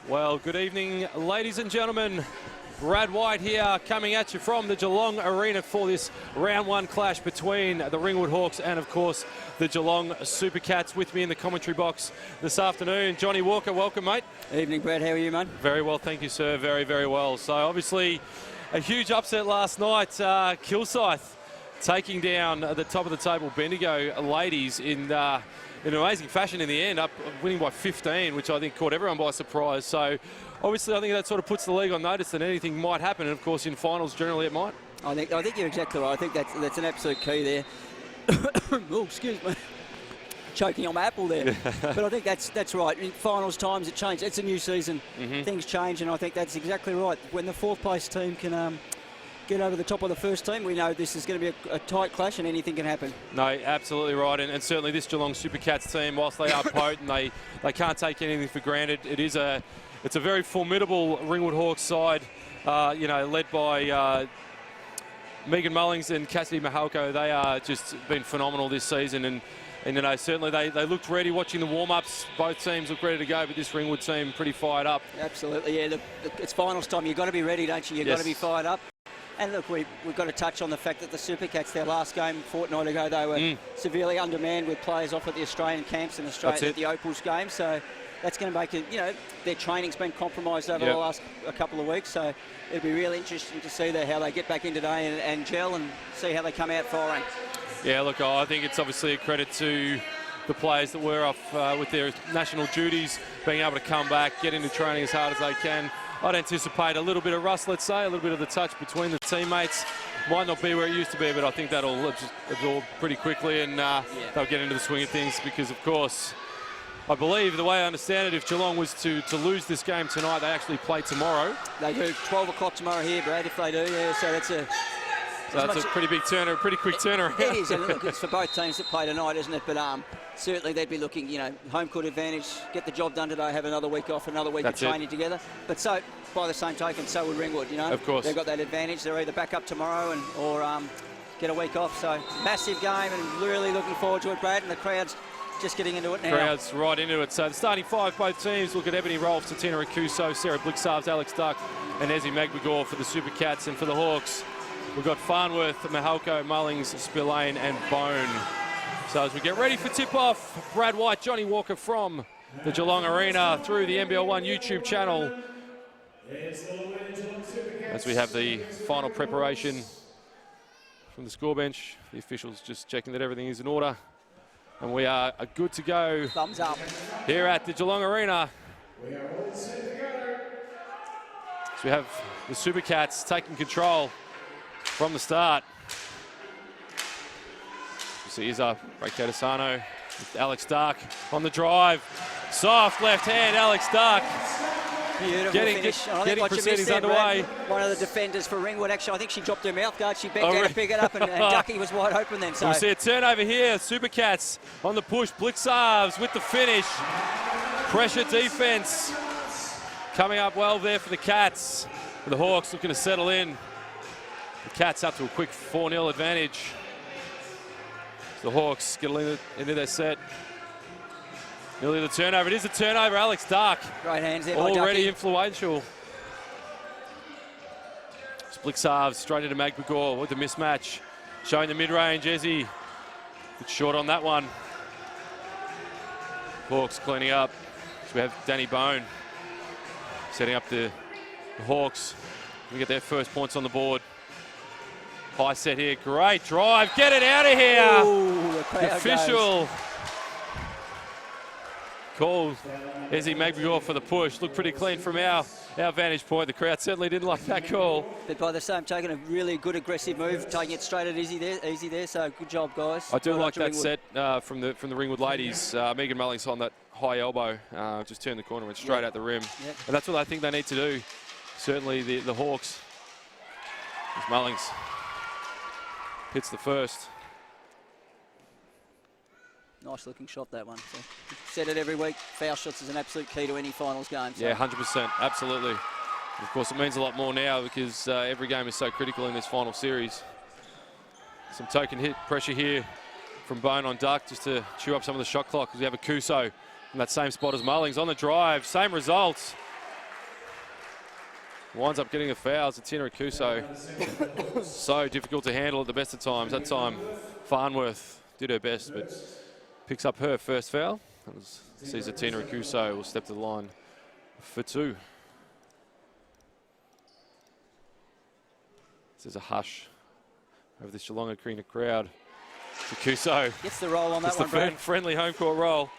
Well, good evening, ladies and gentlemen. Brad White here, coming at you from the Geelong Arena for this round one clash between the Ringwood Hawks and, of course, the Geelong Supercats. With me in the commentary box this afternoon, Johnny Walker. Welcome, mate. Evening, Brad. How are you, mate? Very well, thank you, sir. Very, very well. So, obviously, a huge upset last night. Kilsyth taking down the top of the table Bendigo ladies in amazing fashion in the end, up winning by 15, which I think caught everyone by surprise. So, obviously, I think that sort of puts the league on notice that anything might happen, and of course, in finals, generally, it might. I think you're exactly right. I think that's an absolute key there. Oh, excuse me. Choking on my apple there. But I think that's right. In finals times, it changes. It's a new season. Things change, and I think that's exactly right. When the fourth place team can get over the top of the first team, we know this is going to be a tight clash and anything can happen. No, absolutely right. And certainly this Geelong Supercats team, whilst they are potent, they can't take anything for granted. It's a very formidable Ringwood Hawks side, led by Megan Mullings and Cassidy Mahalko. They are just been phenomenal this season, and certainly they looked ready watching the warm-ups. Both teams look ready to go, but this Ringwood team pretty fired up. Absolutely, yeah. It's finals time. You've got to be ready, don't you? You've got to be fired up. And look, we've got to touch on the fact that the Supercats, their last game a fortnight ago, they were severely undermanned with players off at the Australian camps in Australia at the Opals game. So that's going to make it, their training's been compromised over the last couple of weeks. So it'll be really interesting to see how they get back in today and gel and see how they come out firing. Yeah, look, I think it's obviously a credit to the players that were off with their national duties, being able to come back, get into training as hard as they can. I'd anticipate a little bit of rust, let's say, a little bit of the touch between the teammates. Might not be where it used to be, but I think that'll absorb pretty quickly, and they'll get into the swing of things because, of course, I believe, the way I understand it, if Geelong was to lose this game tonight, they actually play tomorrow. They do. 12 o'clock tomorrow here, Brad, if they do, yeah. So that's a pretty big turnaround, pretty quick turnaround. It is, and look, it's for both teams that play tonight, isn't it? But certainly they'd be looking, home court advantage, get the job done today, have another week off, another week of training together. But so, by the same token, so would Ringwood, Of course. They've got that advantage. They're either back up tomorrow or get a week off. So, massive game, and really looking forward to it, Brad, and the crowd's just getting into it now. Crowd's right into it. So the starting five, both teams, look at Ebony Rolfe, Tatina Rakuso, Sarah Blixarves, Alex Duck, and Ezzy Magbagor for the Supercats. And for the Hawks, we've got Farnworth, Mahalko, Mullings, Spillane, and Bone. So as we get ready for tip-off, Brad White, Johnny Walker from the Geelong Arena through the NBL1 YouTube channel. As we have the final preparation from the score bench, the officials just checking that everything is in order. And we are good to go. Thumbs up. Here at the Geelong Arena. So we have the Supercats taking control from the start. You see Izza Ray-Catasano with Alex Dark on the drive. Soft left hand, Alex Dark. Beautiful finish. Getting proceedings underway. One of the defenders for Ringwood, actually, I think she dropped her mouth guard. She bent down to pick it up, and Ducky was wide open then. So we see a turnover here. Supercats on the push. Blixarves with the finish. Pressure defense coming up well there for the Cats. The Hawks looking to settle in. The Cats up to a quick 4-0 advantage. The Hawks get into their set. Nearly the turnover. It is a turnover. Alex Dark. Great hands there. Already influential. Blixarves straight into Magbagor with the mismatch. Showing the mid-range. Ezzy. Good short on that one. Hawks cleaning up. So we have Danny Bone setting up the Hawks. We get their first points on the board. High set here. Great drive. Get it out of here. Ooh, the official called Ezzy Magbagor for the push. Looked pretty clean from our vantage point. The crowd certainly didn't like that call. But by the same token, a really good aggressive move, taking it straight at easy there. So good job, guys. I do like that set from the Ringwood ladies. Megan Mullings on that high elbow, just turned the corner, went straight at the rim. And that's what I think they need to do. Certainly the Hawks. As Mullings hits the first. Nice looking shot, that one. So, said it every week, foul shots is an absolute key to any finals game. So. Yeah, 100%, absolutely. Of course, it means a lot more now because every game is so critical in this final series. Some token hit pressure here from Bone on Duck just to chew up some of the shot clock, because we have a Kuso in that same spot as Mullings on the drive. Same results. winds up getting a foul. Tina Akuso. So difficult to handle at the best of times. That time, Farnworth did her best, but picks up her first foul. Sees that Tina Akuso will step to the line for 2. There's a hush over this Geelong Arena crowd. Akuso gets the roll on that one, the friendly home court roll.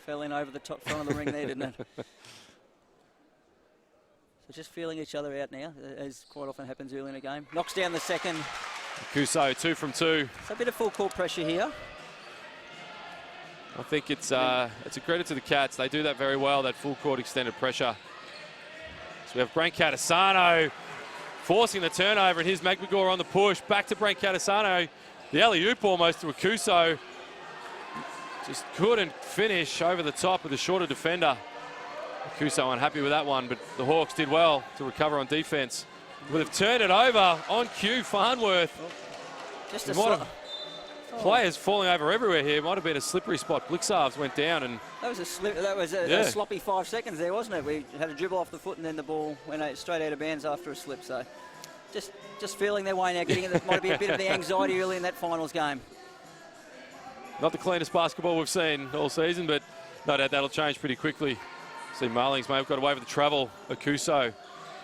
Fell in over the top front of the ring there, didn't it? So just feeling each other out now, as quite often happens early in a game. Knocks down the second. Akuso, 2 from 2. So a bit of full court pressure here. I think it's a credit to the Cats. They do that very well, that full court extended pressure. So we have Brent Catasano forcing the turnover, and here's McMagor on the push. Back to Brent Catasano. The alley-oop almost to Akuso. Just couldn't finish over the top of the shorter defender. Akuso unhappy with that one, but the Hawks did well to recover on defense. But they've turned it over on cue, Farnworth. Just a players falling over everywhere here. Might have been a slippery spot. Blixarves went down, and that was a sloppy 5 seconds there, wasn't it? We had a dribble off the foot, and then the ball went straight out of bounds after a slip. So just feeling their way now, getting in. There might be a bit of the anxiety early in that finals game. Not the cleanest basketball we've seen all season, but no doubt that'll change pretty quickly. See Marlings may have got away with the travel. Akuso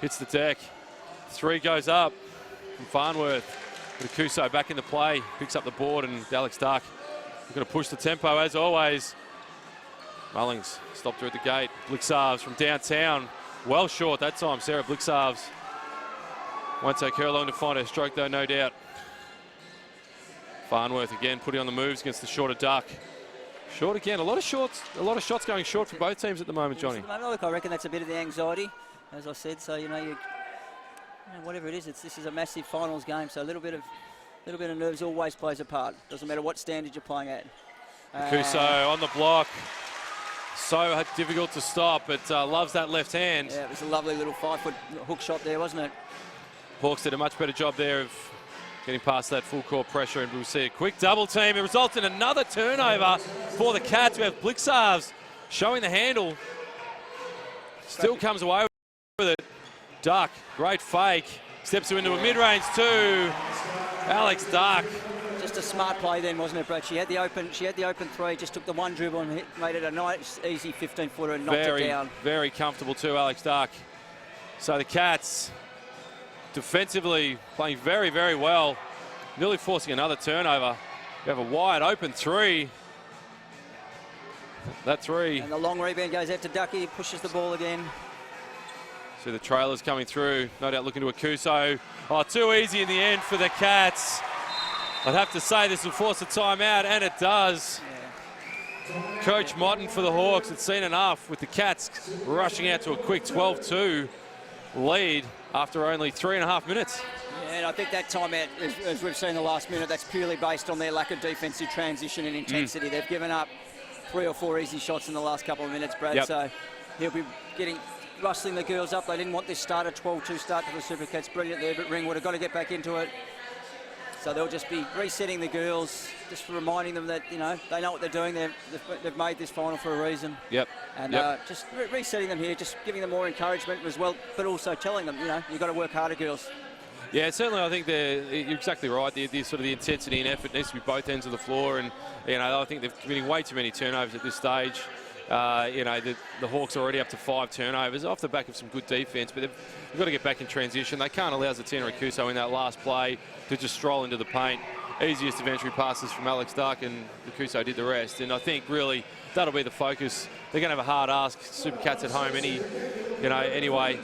hits the deck. 3 goes up from Farnworth. But Akuso back into play, picks up the board, and Alex Dark is going to push the tempo as always. Mullings stopped her at the gate. Blixarves from downtown, well short that time. Sarah Blixarves won't take her long to find her stroke though, no doubt. Farnworth again putting on the moves against the shorter Duck. Short again, a lot of shots going short for both teams at the moment, Johnny. Look, I reckon that's a bit of the anxiety, as I said. So whatever it is, this is a massive finals game. So a little bit of nerves always plays a part. Doesn't matter what standard you're playing at. Akuso on the block. So difficult to stop, but loves that left hand. Yeah, it was a lovely little 5-foot hook shot there, wasn't it? Hawks did a much better job there of getting past that full court pressure, and we'll see a quick double team. It results in another turnover for the Cats. We have Blixarves showing the handle. Still comes away with it. Duck, great fake. Steps her into a mid-range too. Alex Duck. Just a smart play then, wasn't it, Brad? She had the open 3, just took the one dribble and made it a nice, easy 15-footer and knocked it down. Very comfortable too, Alex Duck. So the Cats defensively playing very, very well. Nearly forcing another turnover. We have a wide open 3. That 3. And the long rebound goes out to Ducky, pushes the ball again. See the trailers coming through. No doubt looking to Akuso. Oh, too easy in the end for the Cats. I'd have to say this will force a timeout, and it does. Yeah. Coach Motten for the Hawks had seen enough with the Cats rushing out to a quick 12-2 lead after only 3.5 minutes. Yeah, and I think that timeout, as we've seen the last minute, that's purely based on their lack of defensive transition and intensity. They've given up 3 or 4 easy shots in the last couple of minutes, Brad. Yep. So he'll be rustling the girls up. They didn't want this start, a 12-2 start to the Supercats. Brilliant there, but Ringwood have got to get back into it. So they'll just be resetting the girls, just reminding them that, they know what they're doing. They've made this final for a reason. Yep. And just resetting them here, just giving them more encouragement as well, but also telling them, you've got to work harder, girls. Yeah, certainly I think you're exactly right. The sort of the intensity and effort needs to be both ends of the floor. And, I think they've committing way too many turnovers at this stage. The Hawks are already up to 5 turnovers off the back of some good defence, but they've got to get back in transition. They can't allow Tina Akuso in that last play to just stroll into the paint. Easiest of entry passes from Alex Dark, and Akuso did the rest. And I think really that'll be the focus. They're going to have a hard ask, Supercats at home anyway.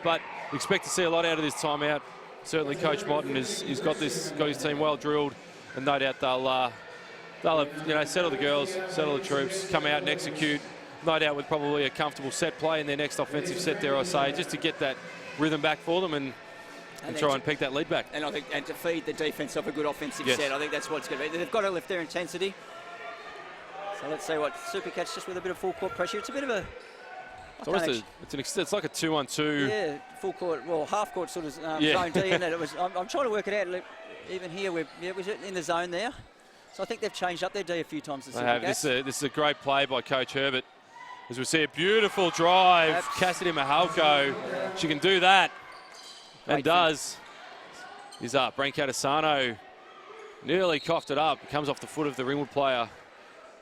But expect to see a lot out of this timeout. Certainly Coach Motten has got his team well drilled, and no doubt they'll settle the girls, settle the troops, come out and execute. No doubt with probably a comfortable set play in their next offensive set, dare I say, just to get that rhythm back for them and try and pick that lead back. And I think to feed the defence of a good offensive set, I think that's what it's going to be. They've got to lift their intensity. So let's see what Supercats, just with a bit of full court pressure. It's a bit of a... It's like a 2-on-2. Yeah, full court, half court sort of zone D, isn't it? I'm trying to work it out. Even here, we're in the zone there. So I think they've changed up their D a few times. They have. This is a great play by Coach Herbert. As we see a beautiful drive, Cassidy Mahalko. She can do that, and does. He's up. Brancatisano nearly coughed it up. It comes off the foot of the Ringwood player.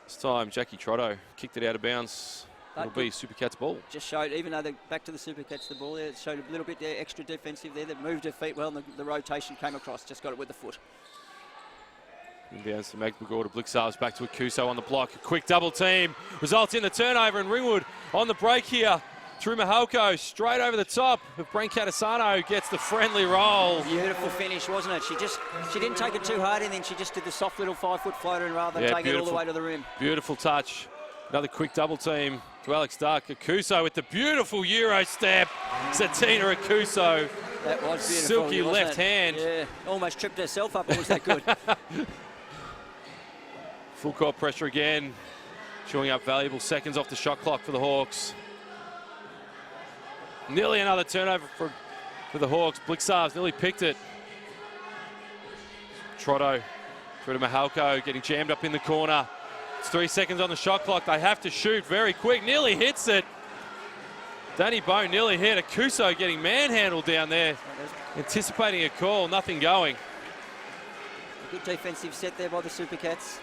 This time, Jackie Trotto kicked it out of bounds. It'll be Supercats ball. Just showed, even though they're back to the Supercats, the ball there, it showed a little bit there, extra defensive there. That moved her feet well, and the rotation came across. Just got it with the foot. Inbounds to Magbagor to Blixarves, back to Akuso on the block. A quick double team results in the turnover, and Ringwood on the break here through Mahalko, straight over the top of Brancatisano, gets the friendly roll. Beautiful finish, wasn't it? She didn't take it too hard, and then she just did the soft little 5-foot floater, and rather than take it all the way to the rim. Beautiful touch. Another quick double team to Alex Duck. Akuso with the beautiful Euro step. Satina Akuso. That was beautiful. Silky left hand. Yeah, almost tripped herself up. It was that good. Full court pressure again. Chewing up valuable seconds off the shot clock for the Hawks. Nearly another turnover for the Hawks. Blixarves nearly picked it. Trotto through to Mahalko, getting jammed up in the corner. It's 3 seconds on the shot clock. They have to shoot very quick. Nearly hits it. Danny Bone nearly hit. Akuso getting manhandled down there. Anticipating a call, nothing going. A good defensive set there by the Supercats.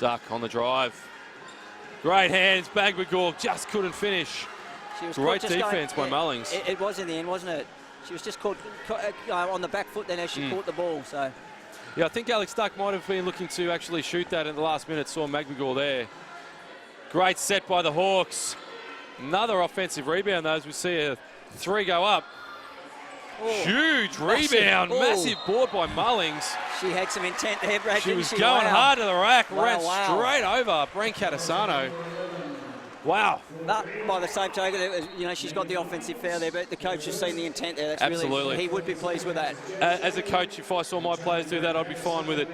Duck on the drive. Great hands. Magbagor just couldn't finish. Great defense by Mullings. It was in the end, wasn't it? She was just caught on the back foot then as she caught the ball. So. Yeah, I think Alex Duck might have been looking to actually shoot that in the last minute. Saw Magbagor there. Great set by the Hawks. Another offensive rebound, though, as we see a 3 go up. Oh, huge rebound, massive board by Mullings. She had some intent there, Brad. She was going hard to the rack, ran straight over Brancatisano. Wow. But by the same token, you know, she's got the offensive foul there, but the coach has seen the intent there. That's absolutely. He would be pleased with that. As a coach, if I saw my players do that, I'd be fine with it.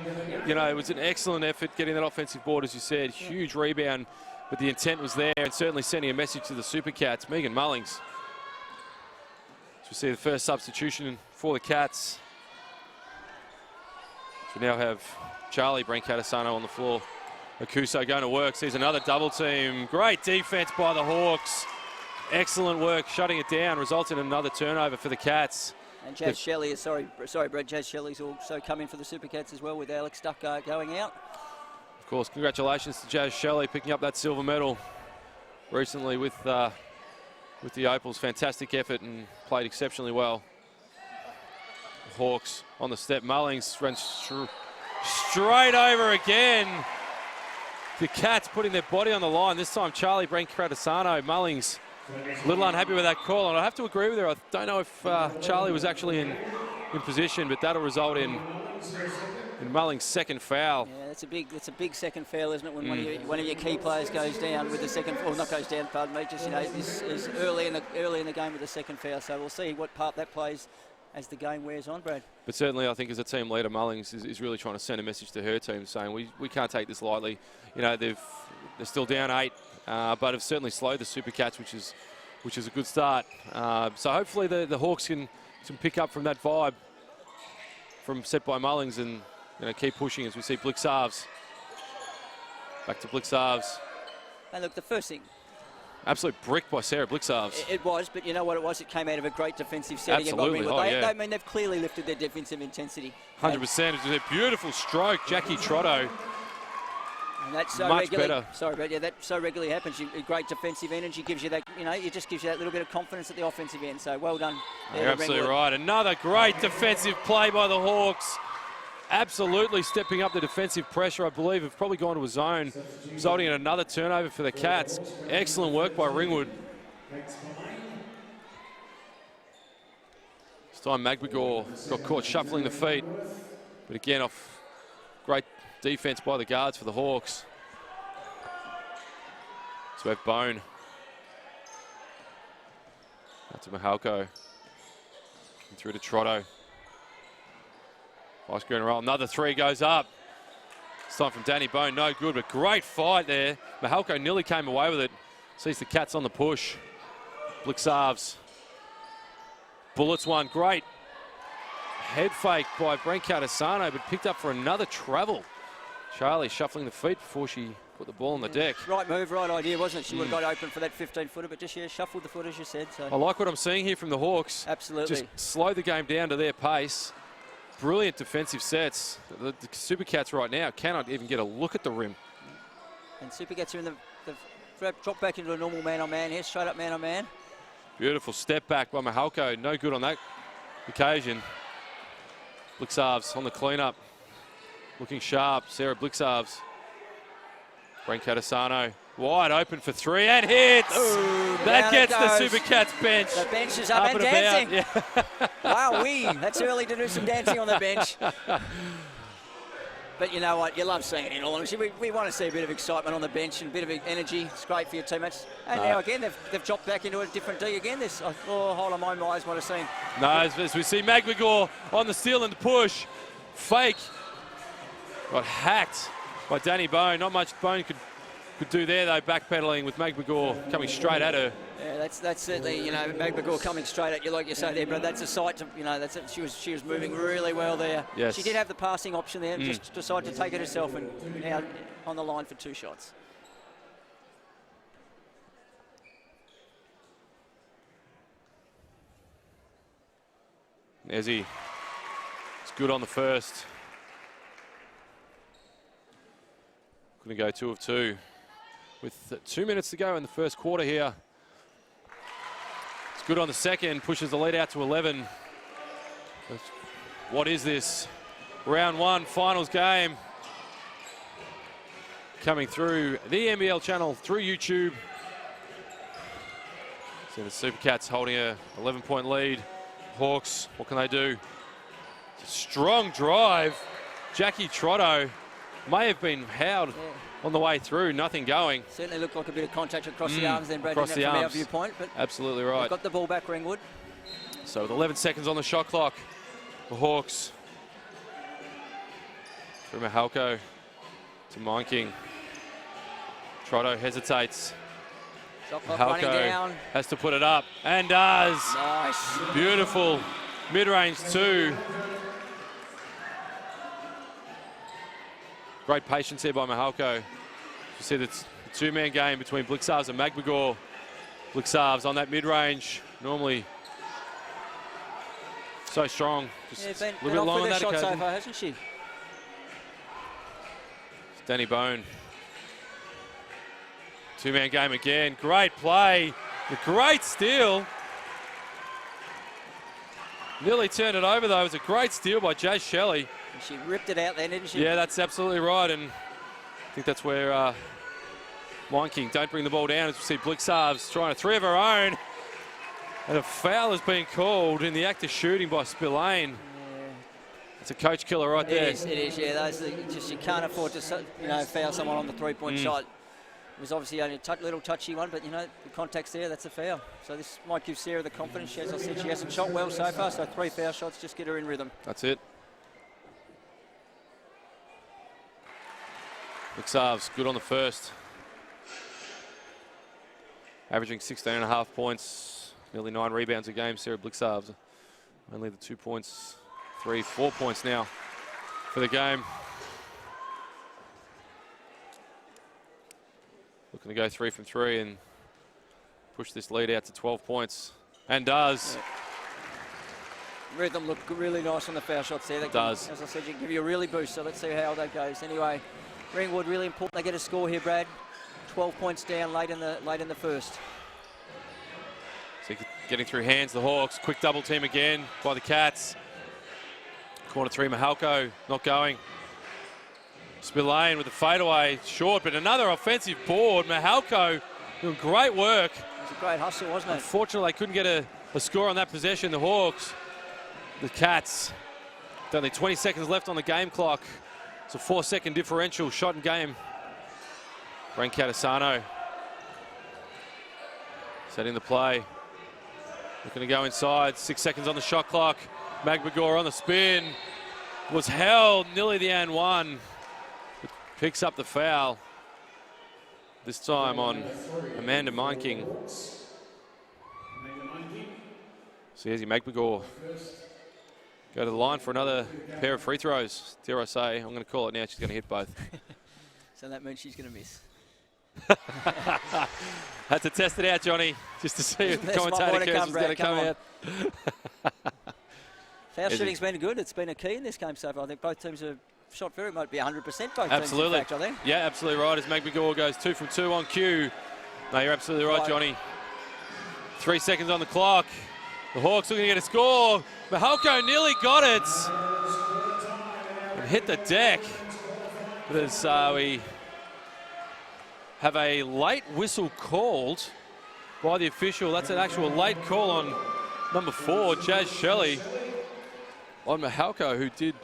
You know, it was an excellent effort getting that offensive board, as you said. Huge rebound, but the intent was there, and certainly sending a message to the Supercats. Megan Mullings. So we see the first substitution for the Cats. So we now have Charlie Brancatisano on the floor. Akuso going to work, sees another double team. Great defense by the Hawks. Excellent work, shutting it down, results in another turnover for the Cats. And Jazz Shelley, sorry, Brad, Jazz Shelley's also come in for the Supercats as well, with Alex Duck going out. Of course, congratulations to Jazz Shelley picking up that silver medal recently with the Opals. Fantastic effort and played exceptionally well. The Hawks on the step. Mullings runs straight over again. The Cats putting their body on the line. This time, Charlie Brancatisano. Mullings a little unhappy with that call, and I have to agree with her. I don't know if Charlie was actually in position, but that'll result in Mullings' second foul. Yeah, that's a big second foul, isn't it? When one of your key players goes down with the second, or not goes down, pardon me. Just, you know, this is early in the game with the second foul. So we'll see what part that plays as the game wears on, Brad. But certainly, I think as a team leader, Mullings is really trying to send a message to her team, saying we can't take this lightly. You know, they're still down 8, but have certainly slowed the Supercats, which is a good start. So hopefully the Hawks can pick up from that vibe from set by Mullings and keep pushing as we see Blixarves. Back to Blixarves. And look, the first thing. Absolute brick by Sarah Blixarves. It was, but you know what it was? It came out of a great defensive setting. Absolutely. I mean, they've clearly lifted their defensive intensity. 100%. It was a beautiful stroke, Jackie Trotto. And that's so much regularly, better. Sorry, Brad. Yeah, that so regularly happens. Great defensive energy gives you that. You know, it just gives you that little bit of confidence at the offensive end. So well done. You're absolutely right. Another great defensive play by the Hawks. Absolutely stepping up the defensive pressure. I believe have probably gone to a zone, resulting in another turnover for the Cats. Excellent work by Ringwood. This time Magbagor got caught shuffling the feet, but again off great defense by the guards for the Hawks. So we have Bone. Out to Mahalko. Through to Trotto. Ice cream roll. Another 3 goes up. This time from Danny Bone. No good, but great fight there. Mahalko nearly came away with it. Sees the Cats on the push. Blixarves. Bullets one. Great head fake by Brancatisano, but picked up for another travel. Charlie shuffling the feet before she Put the ball on the deck. Right move, right idea, wasn't it? She would have got open for that 15-footer, but just, shuffled the foot, as you said. So. I like what I'm seeing here from the Hawks. Absolutely. Just slow the game down to their pace. Brilliant defensive sets. The Supercats right now cannot even get a look at the rim. And Supercats are in the drop back into a normal man-on-man here, straight up man-on-man. Beautiful step back by Mihalko. No good on that occasion. Blixarves on the cleanup. Looking sharp. Sarah Blixarves. Brancatisano wide open for three and hits. Ooh, that gets the Supercats bench. The bench is up and dancing. Yeah. Wow, that's early to do some dancing on the bench. But you know what? You love seeing it in all honesty. We want to see a bit of excitement on the bench and a bit of energy. It's great for your teammates. And now again, they've dropped back into a different D again. Hold on, my eyes might have seen. No, as we see McMcGaw on the steal and the push. Fake. Got hacked by Danny Bone. Not much Bone could do there, though, backpedaling with McMcGaw coming straight at her. Yeah, that's certainly, McMcGaw coming straight at you, like you say there, but that's a sight to, she was moving really well there. Yes. She did have the passing option there, just decided to take it herself, and now on the line for 2 shots. Nezzy, it's good on the first. Going to go 2 of 2 with 2 minutes to go in the first quarter here. It's good on the second, pushes the lead out to 11. What is this? Round 1, finals game. Coming through the NBL channel, through YouTube. So the Supercats holding a 11-point lead. Hawks, what can they do? Strong drive. Jackie Trotto may have been howled on the way through, nothing going. Certainly looked like a bit of contact across the arms then, Brad, across the from arms. our viewpoint. But absolutely right. got the ball back, Ringwood. So with 11 seconds on the shot clock, the Hawks. Through Mihalko to Mine King. Trotto hesitates. Shot clock running down. Has to put it up and does. Nice. Beautiful mid-range 2. Great patience here by Mihalko. You see that's a 2-man game between Blixarves and McMcGaw. Blixarves on that mid-range, normally so strong. Just a little bit long on that occasion. So far, hasn't she? Danny Bone. 2-man game again. Great play. A great steal. Nearly turned it over, though. It was a great steal by Jazz Shelley. She ripped it out there, didn't she? Yeah, that's absolutely right. And I think that's where Mine King don't bring the ball down. As we see Blixarves trying a 3 of her own. And a foul has been called in the act of shooting by Spillane. It's a coach killer right there. It is, yeah. Those you can't afford to foul someone on the 3-point shot. It was obviously only a little touchy one, but the contact's there, that's a foul. So this might give Sarah the confidence. As I said, she hasn't shot well so far, so 3 foul shots, just get her in rhythm. That's it. Blixarves, good on the first. Averaging 16.5 points, nearly 9 rebounds a game. Sarah Blixarves, only the 2 points, 4 points now for the game. Looking to go 3 from 3 and push this lead out to 12 points. And does. Yeah. Rhythm looked really nice on the foul shots there. That does. As I said, you can give you a really boost, so let's see how that goes. Anyway, Ringwood really important. They get a score here, Brad. 12 points down late in the first. So getting through hands, the Hawks. Quick double team again by the Cats. Corner 3, Mihalko not going. Spillane with the fadeaway, short, but another offensive board. Mihalko doing great work. It was a great hustle, wasn't it? Unfortunately, they couldn't get a score on that possession. The Hawks, the Cats, with only 20 seconds left on the game clock. It's a 4-second differential shot in game. Brancatisano setting the play. Looking to go inside. 6 seconds on the shot clock. McMcGaw on the spin. Was held nearly the and one. Picks up the foul. This time on Amanda Mine King. So here's McMcGaw. Go to the line for another pair of free throws. Dare I say, I'm going to call it now. She's going to hit both. So that means she's going to miss. Had to test it out, Johnny, just to see if the commentator curse was going to come out. Foul shooting's been good. It's been a key in this game so far. I think both teams have shot very, might be 100% both absolutely. teams, in fact, I think. Yeah, absolutely right. As McGregor goes 2 from 2 on cue. No, you're absolutely right, Johnny. 3 seconds on the clock. The Hawks looking to get a score. Mihalko nearly got it. And hit the deck. As we have a late whistle called by the official. That's an actual late call on number 4, Jazz Shelley, on Mihalko, who did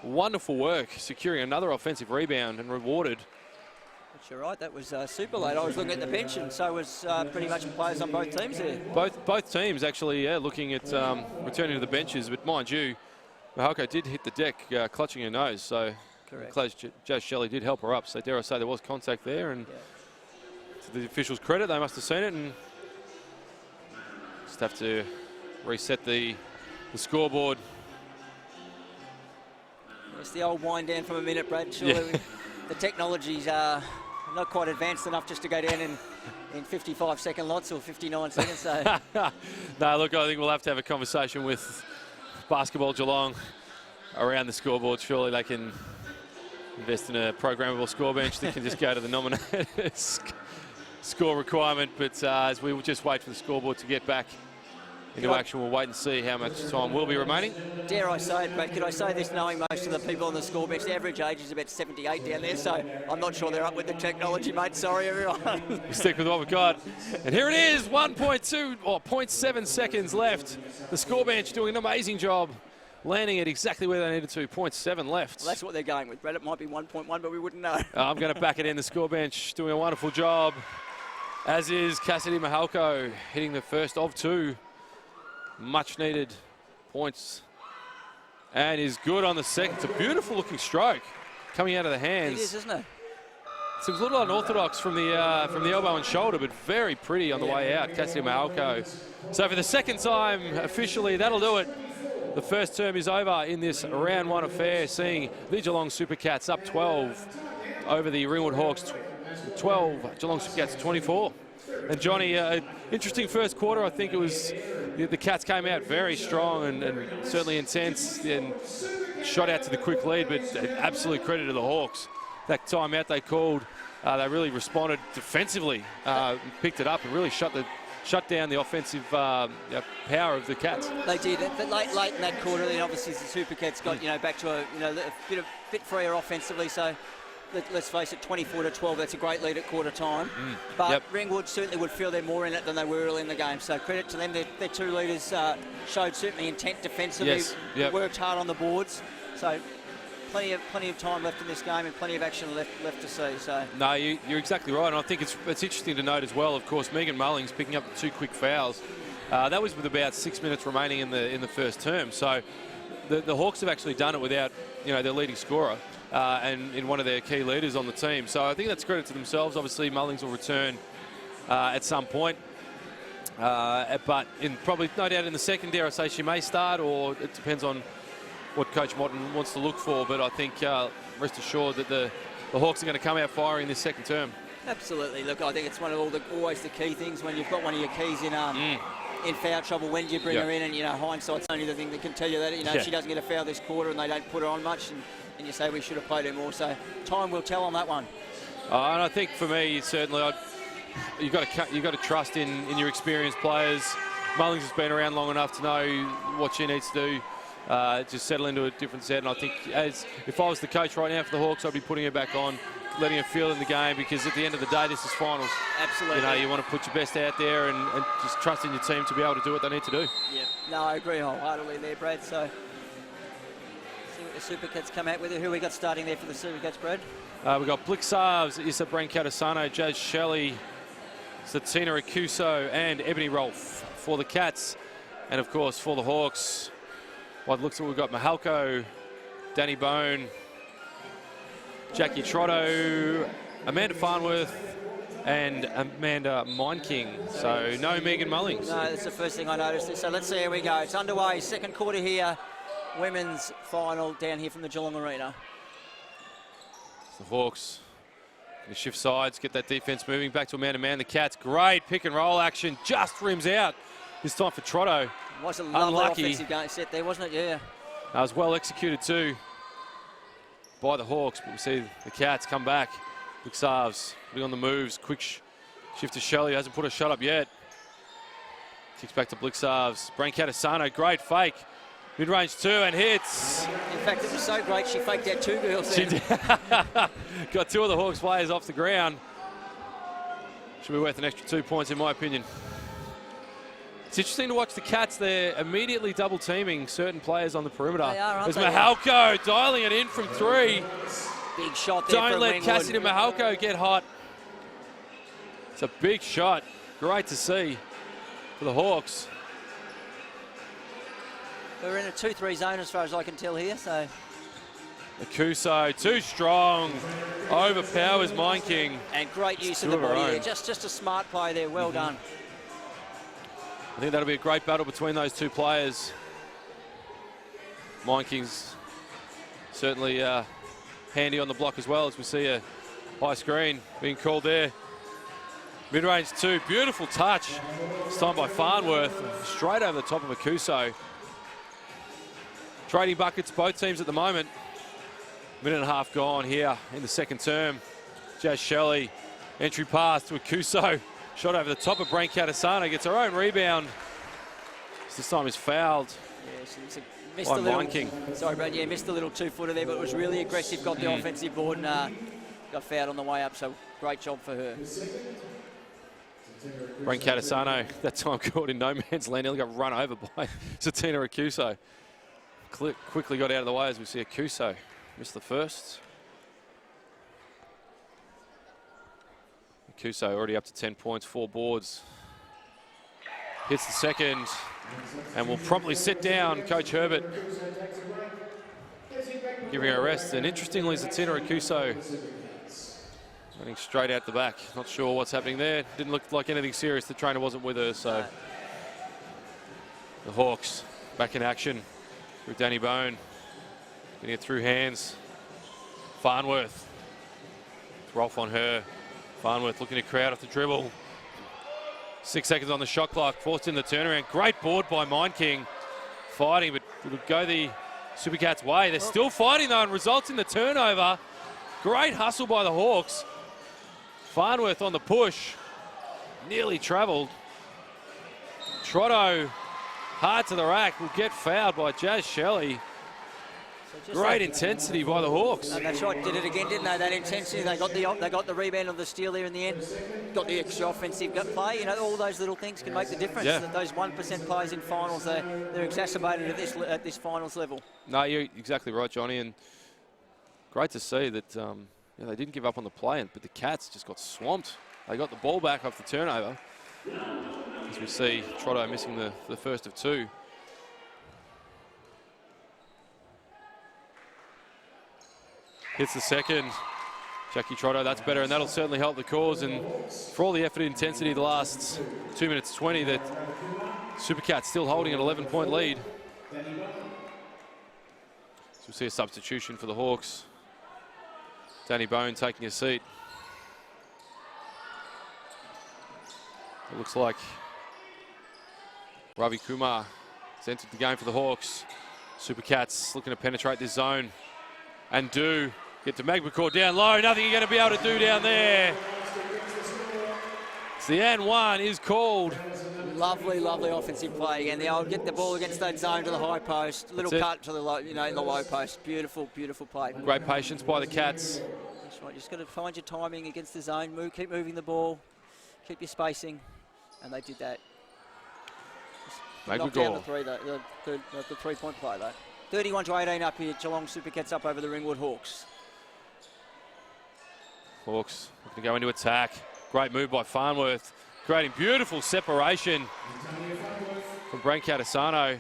wonderful work securing another offensive rebound and rewarded. But you're right, that was super late. I was looking at the bench, and so was pretty much players on both teams there. Both teams actually, yeah, looking at returning to the benches. But mind you, Mihalko did hit the deck, clutching her nose. So Jazz Shelley did help her up. So dare I say there was contact there, and to the officials' credit, they must have seen it and just have to reset the scoreboard. It's the old wind down from a minute, Brad. Surely the technology's not quite advanced enough just to go down in 55-second lots or 59 seconds. So. No, look, I think we'll have to have a conversation with Basketball Geelong around the scoreboard. Surely they can invest in a programmable score bench that can just go to the nominated score requirement. But as we will just wait for the scoreboard to get back into action, we'll wait and see how much time will be remaining. Dare I say it, Brad, could I say this knowing most of the people on the score bench, the average age is about 78 down there, so I'm not sure they're up with the technology, mate. Sorry, everyone. We'll stick with what we've got. And here it is, 1.2 or 0.7 seconds left. The score bench doing an amazing job, landing it exactly where they needed to, 0.7 left. Well, that's what they're going with, Brad. It might be 1.1, but we wouldn't know. I'm going to back it in. The score bench doing a wonderful job, as is Cassidy Mihalko, hitting the first of 2. Much needed points, and is good on the second. It's a beautiful looking stroke coming out of the hands. It is, isn't it? Seems a little unorthodox from the elbow and shoulder, but very pretty on the way out. Cassidy Mihalko. So for the second time officially, that'll do it. The first term is over in this round 1 affair, seeing the Geelong Supercats up 12 over the Ringwood Hawks 12. Geelong Supercats 24. And Johnny, interesting first quarter. I think it was the Cats came out very strong and certainly intense and shot out to the quick lead, but absolute credit to the Hawks. That timeout they called, they really responded defensively, picked it up and really shut down the offensive power of the Cats. They did. But late in that quarter, then obviously the Supercats got back to a bit freer offensively. So let's face it, 24-12. That's a great lead at quarter time. But Ringwood certainly would feel they're more in it than they were early in the game. So credit to them. Their 2 leaders showed certainly intent defensively. Yes. Worked hard on the boards. So plenty of time left in this game and plenty of action left to see. So no, you're exactly right. And I think it's interesting to note as well. Of course, Megan Mullings picking up the 2 quick fouls. That was with about 6 minutes remaining in the first term. So the Hawks have actually done it without their leading scorer. And in one of their key leaders on the team. So I think that's credit to themselves. Obviously, Mullings will return at some point. But probably, no doubt, in the second, dare I say, she may start, or it depends on what Coach Motten wants to look for. But I think, rest assured, that the Hawks are going to come out firing this second term. Absolutely. Look, I think it's one of always the key things when you've got one of your keys in foul trouble. When do you bring her in? And, hindsight's only the thing that can tell you that. If she doesn't get a foul this quarter and they don't put her on much, and you say we should have played her more. So time will tell on that one. And I think for me, certainly, you've got to trust in your experienced players. Mullings has been around long enough to know what she needs to do. Just settle into a different set. And I think if I was the coach right now for the Hawks, I'd be putting her back on, letting her feel in the game, because at the end of the day, this is finals. Absolutely. You want to put your best out there and just trust in your team to be able to do what they need to do. Yeah. No, I agree wholeheartedly there, Brad. So see what the Supercats come out with. Who we got starting there for the Supercats, Brad? We've got Blixarves, Issa Brancatisano, Jazz Shelley, Satina Rakuso and Ebony Rolfe for the Cats. And of course for the Hawks, what looks like we've got Mihalko, Danny Bone, Jackie Trotto, Amanda Farnworth and Amanda Mineking. So no Megan Mullings. No, that's the first thing I noticed. So let's see how we go. It's underway, second quarter here. Women's final down here from the Geelong Arena. The Hawks They shift sides, get that defense moving. Back to a man-to-man. The Cats, great pick and roll action. Just rims out. This time for Trotto. It was a lovely offensive game set there, wasn't it? Yeah. That was well executed too by the Hawks. But we see the Cats come back. Big Sarves putting on the moves. Quick shift to Shelley. Hasn't put a shot up yet. Kicks back to Blixarves. Brain Catasano, great fake. Mid-range 2 and hits. In fact, it was so great she faked out 2 girls there. She did. Got 2 of the Hawks players off the ground. Should be worth an extra 2 points in my opinion. It's interesting to watch the Cats. They're immediately double teaming certain players on the perimeter. They are, aren't There's they? Mahalko dialing it in from 3. Big shot there. Don't from let Ringwood. Cassidy and Mahalko get hot. It's a big shot. Great to see for the Hawks. We're in a 2-3 zone as far as I can tell here, so. Akuso, too strong. Overpowers Mind King. And great use of the body there. Just a smart play there. Well done. I think that'll be a great battle between those 2 players. Mind King's certainly handy on the block as well, as we see a high screen being called there. Mid-range 2, beautiful touch. This time by Farnworth, straight over the top of Akuso. Trading buckets, both teams at the moment. Minute and a half gone here in the second term. Jazz Shelley, entry pass to Akuso. Shot over the top of Brain Catasano, gets her own rebound. This time is fouled. Yeah, missed by a little. Mind King. Sorry, Brad. Yeah, missed a little 2-footer there, but it was really aggressive. Got the offensive board and got fouled on the way up. So great job for her. Brain Catasano, that time caught in no man's land, nearly got run over by Satina Akuso. Quickly got out of the way as we see Akuso miss the first. Akuso already up to 10 points, 4 boards. Hits the second and will promptly sit down Coach Herbert, giving her a rest. And interestingly, Satina Akuso running straight out the back. Not sure what's happening there. Didn't look like anything serious. The trainer wasn't with her, so the Hawks back in action with Danny Bone. Getting it through hands. Farnworth. Rolf on her. Farnworth looking to crowd off the dribble. 6 seconds on the shot clock. Forced in the turnaround. Great board by Mind King. Fighting, but it'll go the Supercats' way. They're still fighting though, and results in the turnover. Great hustle by the Hawks. Farnworth on the push. Nearly travelled. Trotto, hard to the rack, will get fouled by Jazz Shelley. Great intensity by the Hawks. And that's right, did it again, didn't they? That intensity, they got the rebound on the steal there in the end. Got the extra offensive play. You know, all those little things can make the difference. Yeah. Those 1% plays in finals, they're exacerbated at this finals level. No, you're exactly right, Johnny. And great to see that they didn't give up on the play, but the Cats just got swamped. They got the ball back off the turnover. As we see Trotto missing the first of 2. Hits the second. Jackie Trotto, that's better, and that'll certainly help the cause. And for all the effort and intensity the last 2 minutes 20, that Supercats still holding an 11-point lead. So we'll see a substitution for the Hawks. Danny Bone taking a seat. It looks like Ravi Kumar has entered the game for the Hawks. Supercats looking to penetrate this zone. And do get to Magbacourt down low. Nothing you're going to be able to do down there. It's the N1 is called. Lovely, lovely offensive play again. They'll get the ball against that zone to the high post. Little cut to the low, in the low post. Beautiful, beautiful play. Great patience by the Cats. That's right. Just got to find your timing against the zone. Keep moving the ball. Keep your spacing. And they did that. Knocked down the three, though, the 3-point play, though. 31-18 up here. Geelong Supercats up over the Ringwood Hawks. Hawks looking to go into attack. Great move by Farnworth. Creating beautiful separation from Brain Catasano.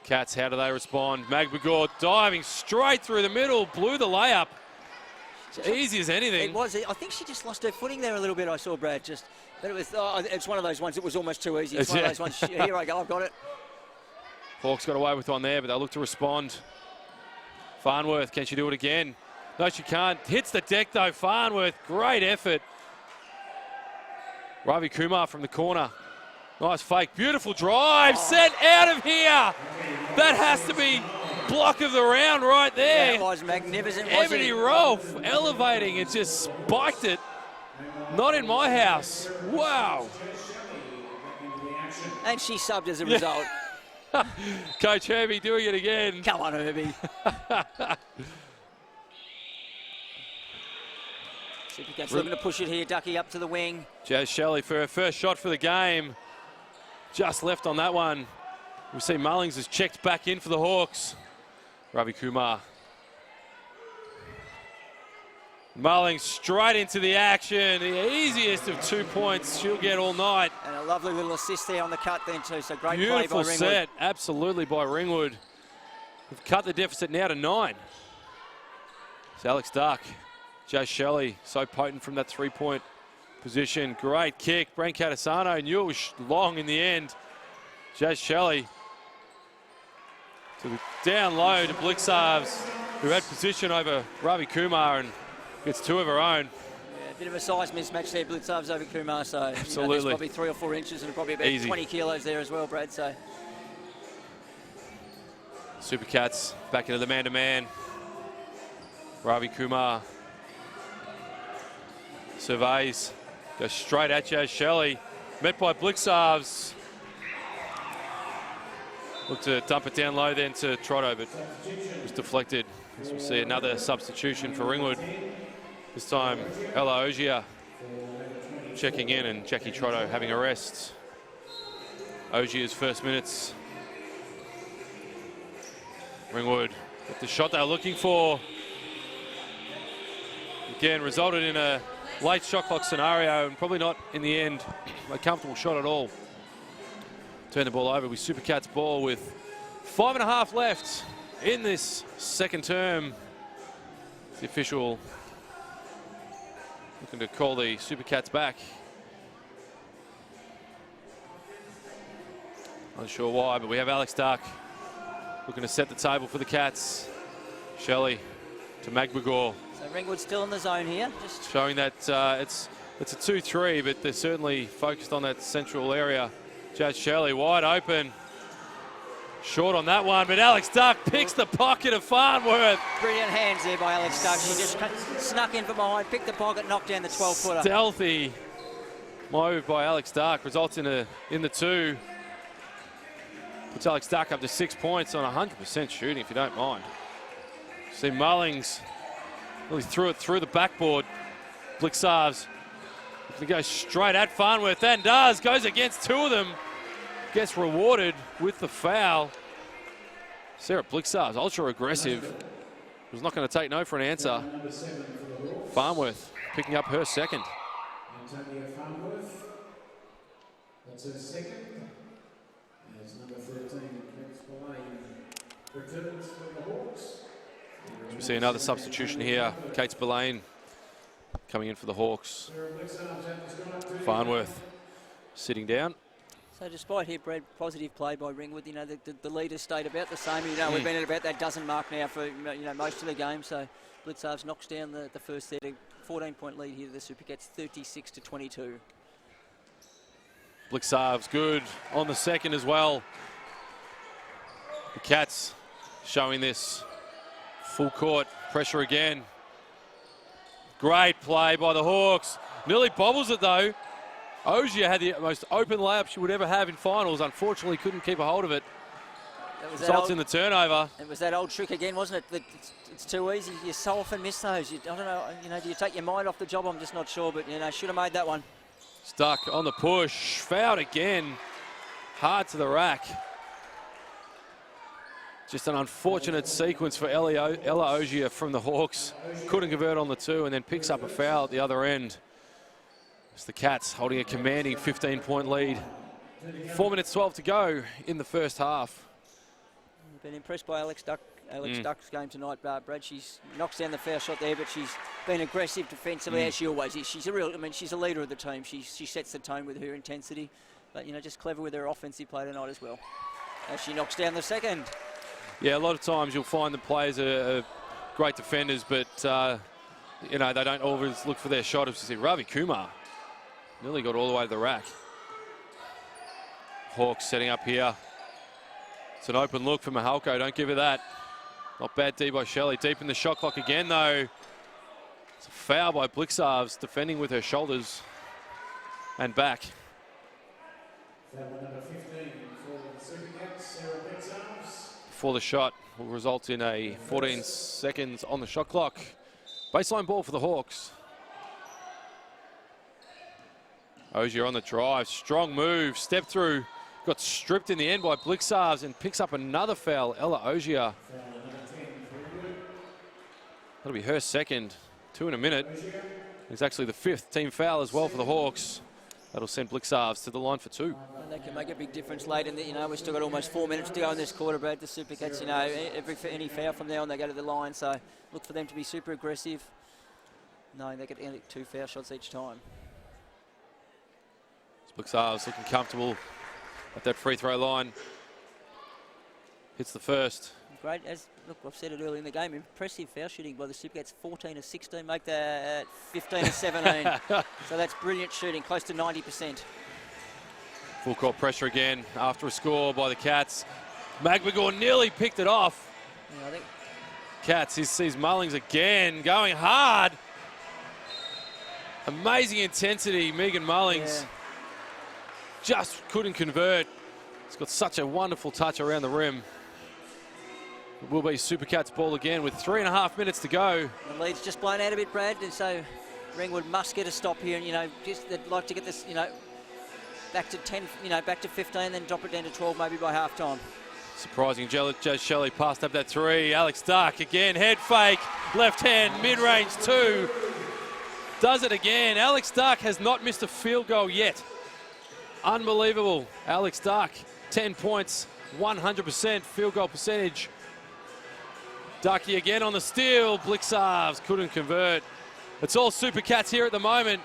Cats, how do they respond? Magbacourt diving straight through the middle. Blew the layup. Easy as anything. It was. I think she just lost her footing there a little bit, I saw, Brad. But it was. It's one of those ones. It was almost too easy. It's one of those ones. Here I go. I've got it. Hawks got away with one there, but they'll look to respond. Farnworth, can she do it again? No, she can't. Hits the deck, though. Farnworth, great effort. Ravi Kumar from the corner. Nice fake. Beautiful drive. Sent out of here. That has to be block of the round right there. That was magnificent. Ebony Rolfe elevating and just spiked it. Not in my house. Wow. And she subbed as a result. Coach Herbie doing it again. Come on, Herbie. Supercats looking to push it here. Ducky up to the wing. Jazz Shelley for her first shot for the game. Just left on that one. We see Mullings has checked back in for the Hawks. Ravi Kumar. Mullings straight into the action. The easiest of 2 points she'll get all night. And a lovely little assist there on the cut then too. So great Beautiful play by Ringwood. set, absolutely by Ringwood. We've cut the deficit now to 9. It's Alex Duck. Jazz Shelley, so potent from that 3-point position. Great kick. Brent Catasano knew it was long in the end. Jazz Shelley to the down low to Blixarves, who had position over Ravi Kumar and gets 2 of her own. Yeah, a bit of a size mismatch there, Blixarves over Kumar. So absolutely. There's probably 3 or 4 inches and probably about Easy. 20 kilos there as well, Brad. So Supercats back into the man-to-man. Ravi Kumar surveys, goes straight at Jazz Shelley. Met by Blixarves. Looked to dump it down low then to Trotto, but was deflected. As we see another substitution for Ringwood. This time, Ella Ogier checking in and Jackie Trotto having a rest. Ogier's first minutes. Ringwood with the shot they were looking for. Again, resulted in a late shot clock scenario and probably not, in the end, a comfortable shot at all. Turn the ball over with Supercats ball with 5.5 left in this second term. The official looking to call the Supercats back. Unsure why, but we have Alex Duck looking to set the table for the Cats. Shelley to Magbagor. So Ringwood's still in the zone here. Just showing that it's a 2-3, but they're certainly focused on that central area. Jazz Shelley wide open. Short on that one, but Alex Duck picks the pocket of Farnworth. Brilliant hands there by Alex Duck. She just snuck in from behind, picked the pocket, knocked down the 12-footer. Stealthy move by Alex Duck results in the 2. Puts Alex Duck up to 6 points on 100% shooting, if you don't mind. See Mullings really threw it through the backboard. Blixarves going to go straight at Farnworth, and does. Goes against 2 of them. Gets rewarded with the foul. Sarah Blixarves, ultra aggressive. Was not going to take no for an answer. Farnworth picking up her second. Antonia Farnworth. That's her second. As number 13, Kate Spillane, returns for the Hawks. We see another substitution here. Kate Spillane coming in for the Hawks. Farnworth sitting down. So despite here, Brad, positive play by Ringwood, you know, the leaders stayed about the same. You know, we've been at about that dozen mark now for, you know, most of the game. So Blixarves knocks down the first 14-point lead here to the Supercats, 36-22. Blixarves good on the second as well. The Cats showing this full court pressure again. Great play by the Hawks. Nearly bobbles it though. Ogier had the most open layup she would ever have in finals. Unfortunately, couldn't keep a hold of it. Results in the turnover. It was that old trick again, wasn't it? It's too easy. You so often miss those. I don't know. You know, do you take your mind off the job? I'm just not sure. But you know, should have made that one. Stuck on the push. Fouled again. Hard to the rack. Just an unfortunate sequence for Ella Ogier from the Hawks. Couldn't convert on the 2 and then picks up a foul at the other end. It's the Cats holding a commanding 15-point lead. 4 minutes 12 to go in the first half. Been impressed by Alex Duck's game tonight, Brad. She's knocks down the foul shot there, but she's been aggressive defensively as she always is. She's she's a leader of the team. She sets the tone with her intensity, but you know, just clever with her offensive play tonight as well. As she knocks down the second. Yeah, a lot of times you'll find the players are great defenders, but you know, they don't always look for their shot. As you see, Ravi Kumar nearly got all the way to the rack. Hawks setting up here. It's an open look for Mahalko. Don't give her that. Not bad D by Shelley. Deep in the shot clock again, though. It's a foul by Blixarves, defending with her shoulders and back. Foul number 15 for the Supercats, Sarah Blixarves. Before the shot will result in a 14 seconds on the shot clock. Baseline ball for the Hawks. Ogier on the drive. Strong move. Step through. Got stripped in the end by Blixarves and picks up another foul. Ella Ogier. That'll be her second. 2 in a minute. It's actually the 5th team foul as well for the Hawks. That'll send Blixarves to the line for 2. And they can make a big difference late in the, you know, we've still got almost 4 minutes to go in this quarter, Brad. The Supercats, you know, any foul from there on, they go to the line. So look for them to be super aggressive, knowing they get 2 foul shots each time. Blixarves looking comfortable at that free throw line. Hits the first. Great, look, I've said it earlier in the game, impressive foul shooting by the Supercats, 14 of 16, make that 15 of 17. So that's brilliant shooting, close to 90%. Full court pressure again after a score by the Cats. Magbagor nearly picked it off. Yeah, I think Cats, he sees Mullings again, going hard. Amazing intensity, Megan Mullings. Yeah. Just couldn't convert. It's got such a wonderful touch around the rim. It will be Supercats ball again with 3.5 minutes to go. The lead's just blown out a bit, Brad, and so Ringwood must get a stop here, and you know, just they'd like to get this, you know, back to 10, you know, back to 15, then drop it down to 12 maybe by half time. Surprising, Jez Shelley passed up that 3. Alex Duck again, head fake, left hand, mid-range 2. Does it again. Alex Duck has not missed a field goal yet. Unbelievable. Alex Duck, 10 points, 100% field goal percentage. Ducky again on the steal. Blixarves couldn't convert. It's all Supercats here at the moment.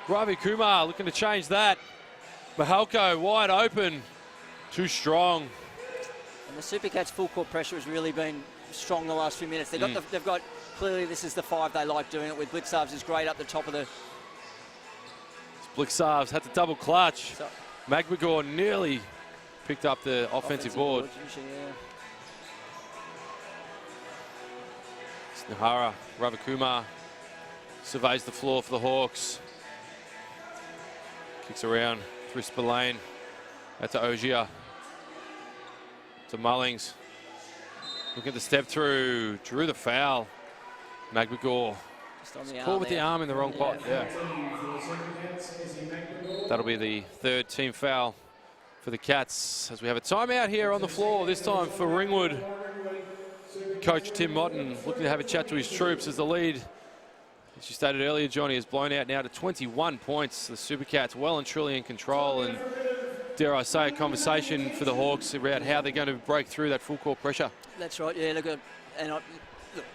Ravi Kumar looking to change that. Mahalko wide open. Too strong. And the Supercats full court pressure has really been strong the last few minutes. They've got clearly this is the 5 they like doing it with. Blixarves is great up the top of the. Blixarves had to double clutch. So, Magbagor nearly picked up the offensive board. Yeah. Nahara Ravikumar surveys the floor for the Hawks. Kicks around through Spillane. Out to Ogier. To Mullings. Look at the step through. Drew the foul. Magbagor. Caught with the arm in the wrong spot. Yeah. That'll be the 3rd team foul for the Cats as we have a timeout here on the floor, this time for Ringwood. Coach Tim Motton looking to have a chat to his troops as the lead, as you stated earlier, Johnny, has blown out now to 21 points. The Supercats well and truly in control, and dare I say a conversation for the Hawks about how they're going to break through that full court pressure. That's right, yeah, look,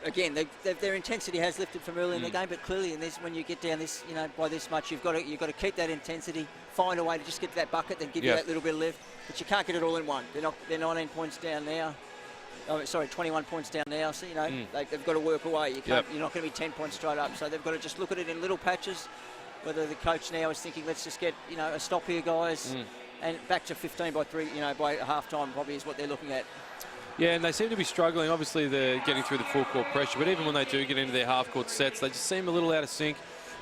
again, their intensity has lifted from early in the game, but clearly in this, when you get down this, you know, by this much, you've got to keep that intensity, find a way to just get to that bucket, then give you that little bit of lift. But you can't get it all in one. They're 19 points down now. Oh, sorry, 21 points down now. So you know they've got to work away. You're not going to be 10 points straight up. So they've got to just look at it in little patches. Whether the coach now is thinking, let's just get a stop here, guys, and back to 15 by 3. You know, by half time probably is what they're looking at. Yeah, and they seem to be struggling. Obviously, they're getting through the full court pressure, but even when they do get into their half court sets, they just seem a little out of sync.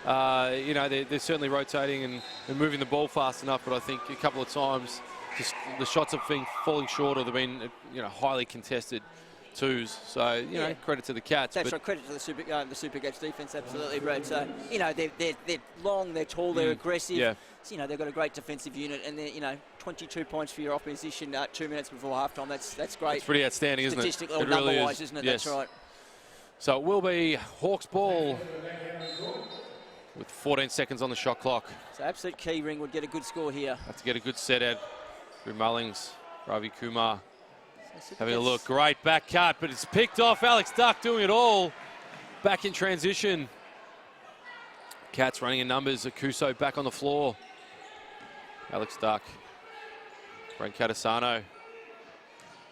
You know, they're certainly rotating and moving the ball fast enough, but I think a couple of times just the shots have been falling short, or they've been highly contested twos. So you know, credit to the Cats. That's right, credit to the Supercats defense, absolutely, Brad. So you know, they're long, they're tall, they're aggressive. Yeah. So, you know, they've got a great defensive unit, and they're 22 points for your opposition 2 minutes before halftime. That's great. It's pretty outstanding, isn't it? Statistical, number-wise, isn't it? Yes. That's right. So it will be Hawks ball with 14 seconds on the shot clock. So absolute key, Ringwood get a good score here. Have to get a good set out through Mullings, Ravi Kumar. Having a look, great back cut, but it's picked off. Alex Duck doing it all. Back in transition. Cats running in numbers. Akuso back on the floor. Alex Duck. Brent Catasano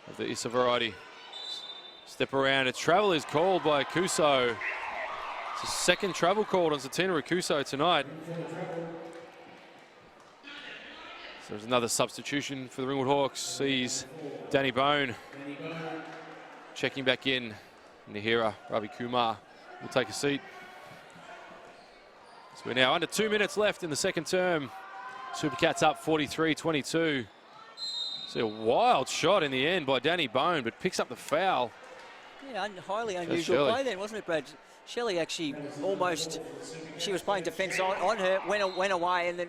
of the Issa variety. Step around. A travel is called by Kuso. It's a second travel called on Satina Rakuso tonight. So there's another substitution for the Ringwood Hawks. Sees Danny Bone checking back in. Nihira Ravi Kumar will take a seat. So we're now under 2 minutes left in the second term. Supercats up 43-22. See a wild shot in the end by Danny Bone, but picks up the foul. Yeah, highly unusual Shelley. play then, wasn't it, Brad? Shelley actually almost, she was playing defence on her, went away, and then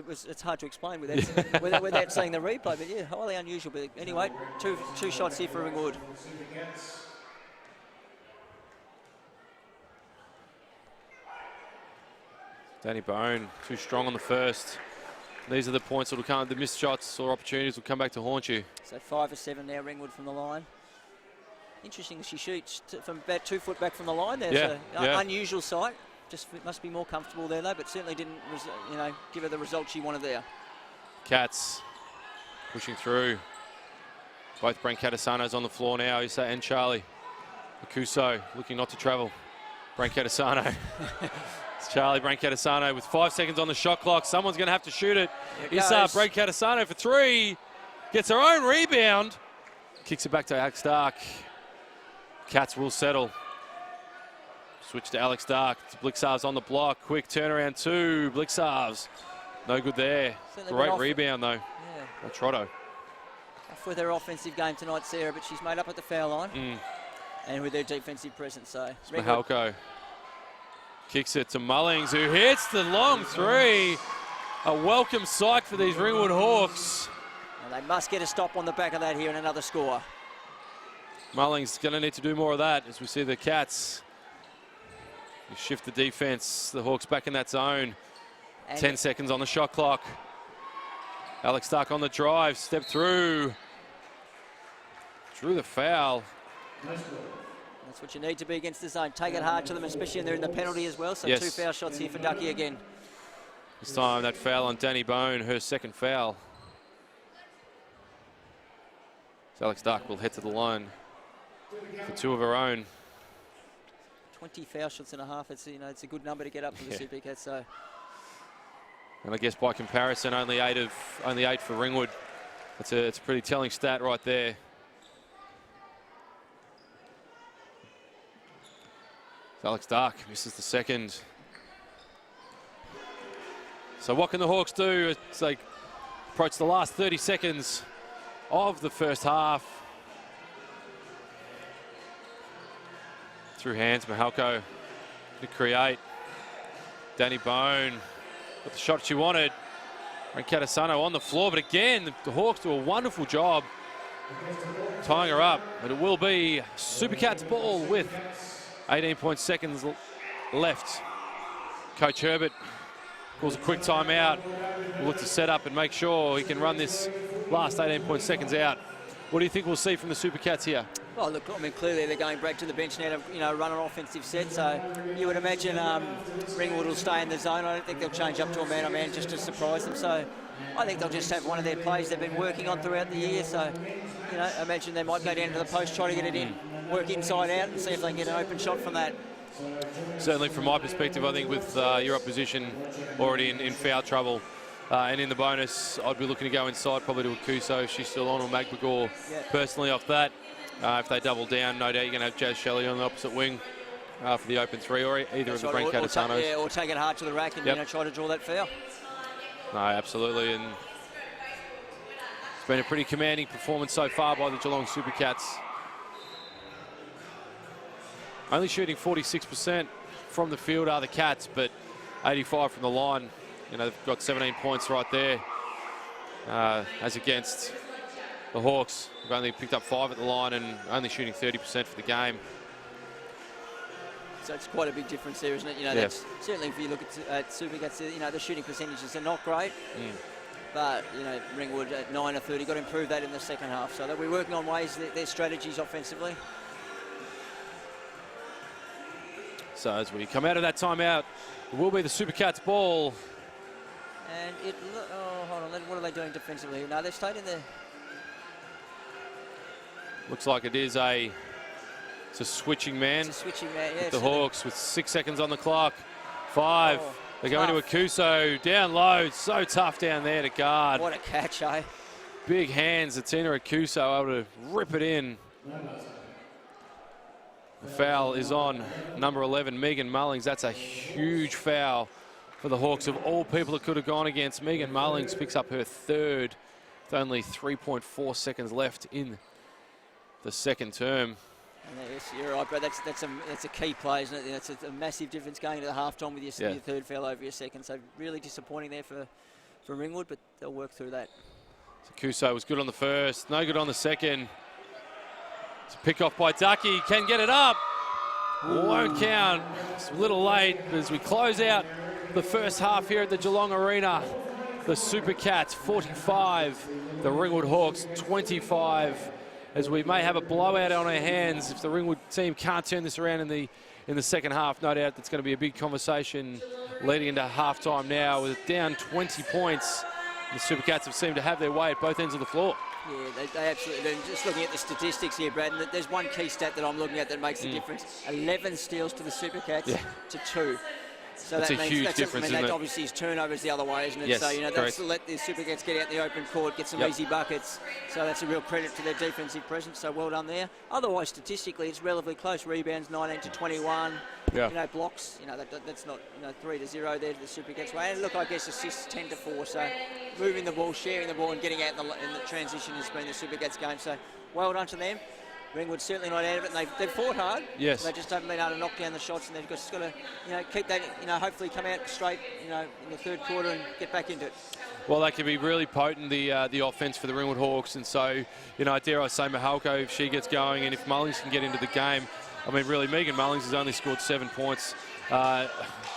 it's hard to explain without seeing the replay, but yeah, highly unusual. But anyway, two shots here for Ringwood. Danny Bone, too strong on the first. These are the points that will come, the missed shots or opportunities will come back to haunt you. So 5 of 7 now, Ringwood from the line. Interesting, she shoots from about 2 foot back from the line. There's an unusual sight. Just must be more comfortable there though, but certainly didn't, give her the result she wanted there. Cats pushing through. Both Brancatisano's on the floor now, Issa and Charlie. Akuso looking not to travel. Brancatisano. It's Charlie Brancatisano with 5 seconds on the shot clock. Someone's going to have to shoot it. Issa Brancatisano for 3. Gets her own rebound. Kicks it back to Alex Dark. Cats will settle. Switch to Alex Dark. Blixarves on the block. Quick turnaround 2. Blixarves. No good there. Great rebound though. Yeah. Trotto. Off with her offensive game tonight, Sarah, but she's made up at the foul line. And with her defensive presence, so. Mahalko kicks it to Mullings, who hits the long 3. A welcome sight for these Ringwood Hawks. And they must get a stop on the back of that here and another score. Mullings going to need to do more of that as we see the Cats shift the defense. The Hawks back in that zone. And 10 seconds on the shot clock. Alex Stark on the drive, step through. Drew the foul. That's what you need to be against the zone. Take it hard to them, especially when they're in the penalty as well. So yes. 2 foul shots here for Ducky again. This time that foul on Danny Bone, her second foul. So Alex Dark will head to the line for 2 of her own. 20 foul shots and a half. It's it's a good number to get up for the Supercats. So. And I guess by comparison, only 8 for Ringwood. It's a pretty telling stat right there. Alex Dark misses the second. So what can the Hawks do as they approach the last 30 seconds of the first half? Through hands, Mahalko to create. Danny Bone got the shot she wanted. Brancatisano on the floor, but again, the Hawks do a wonderful job tying her up. But it will be Supercats ball with 18 seconds left. Coach Herbert calls a quick timeout. We'll look to set up and make sure he can run this last 18 seconds out. What do you think we'll see from the Supercats here? Well, look, I mean, clearly they're going back to the bench now to, run an offensive set. So you would imagine Ringwood will stay in the zone. I don't think they'll change up to a man-on-man just to surprise them. So I think they'll just have one of their plays they've been working on throughout the year. So, I imagine they might go down to the post, try to get it in, work inside out, and see if they can get an open shot from that. Certainly, from my perspective, I think with your opposition already in foul trouble, and in the bonus, I'd be looking to go inside, probably to Akuso if she's still on, or Magbagor. Personally, off that. If they double down, no doubt you're going to have Jazz Shelley on the opposite wing for the open 3, or either of the Brancatisano's. Or take it hard to the rack and try to draw that foul. No, absolutely, and it's been a pretty commanding performance so far by the Geelong Supercats. Only shooting 46% from the field are the Cats, but 85 from the line. They've got 17 points right there, as against the Hawks. They've only picked up 5 at the line and only shooting 30% for the game. So it's quite a big difference there, isn't it? That's certainly if you look at Supercats, the shooting percentages are not great. But, Ringwood at 9 of 30, got to improve that in the second half. So they'll be working on ways, their strategies offensively. So as we come out of that timeout, it will be the Supercats ball. And hold on, what are they doing defensively? No, they've stayed in there. Looks like it is a It's a switching man. It's a switching man, yeah. The Hawks with 6 seconds on the clock. 5. Oh, they go into Akuso. Down low. So tough down there to guard. What a catch, eh? Big hands. Atina Akuso able to rip it in. The foul is on number 11, Megan Mullings. That's a huge foul for the Hawks. Of all people that could have gone against, Megan Mullings picks up her 3rd with only 3.4 seconds left in the second term. And yes, you're right, bro. That's a key play, isn't it? That's a massive difference going into the half-time with your 3rd foul over your 2nd. So really disappointing there for Ringwood, but they'll work through that. So Kuso was good on the 1st, no good on the 2nd. It's a pick off by Ducky, can get it up. Won't count. It's a little late as we close out the first half here at the Geelong Arena. The Supercats 45, the Ringwood Hawks 25. As we may have a blowout on our hands if the Ringwood team can't turn this around in the second half. No doubt that's going to be a big conversation leading into halftime now. With down 20 points, the Supercats have seemed to have their way at both ends of the floor. Yeah, they absolutely do. Just looking at the statistics here, Brad, and there's one key stat that I'm looking at that makes the difference. 11 steals to the Supercats to 2. So that's that a means huge difference, isn't it? Obviously his turnovers the other way, isn't it? Yes, so, you know, correct. that's let the Supercats get out in the open court, get some easy buckets. So that's a real credit to their defensive presence. So well done there. Otherwise, statistically, it's relatively close. Rebounds 19 to 21. Yeah. You know, blocks. You know, that's not 3 to 0 there to the Supercats way. And look, I guess assists 10 to 4. So moving the ball, sharing the ball, and getting out in the transition has been the Supercats game. So well done to them. Ringwood certainly not out of it, and they've fought hard. Yes. They just haven't been able to knock down the shots, and they've just got to, keep that, hopefully come out straight, in the 3rd quarter and get back into it. Well, they can be really potent, the offense for the Ringwood Hawks, and so, dare I say, Mahalko, if she gets going, and if Mullings can get into the game, I mean, really, Megan Mullings has only scored 7 points at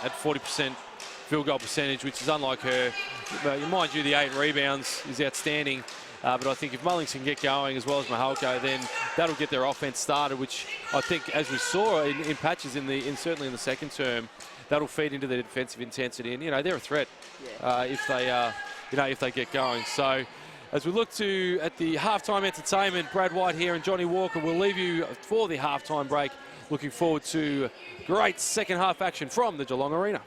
40% field goal percentage, which is unlike her. Mind you, the 8 rebounds is outstanding. But I think if Mullings can get going as well as Mahalko, then that'll get their offense started, which I think, as we saw in patches certainly in the second term, that'll feed into the defensive intensity. And they're a threat if they get going. So as we look at the halftime entertainment, Brad White here and Johnny Walker will leave you for the halftime break. Looking forward to great second half action from the Geelong Arena.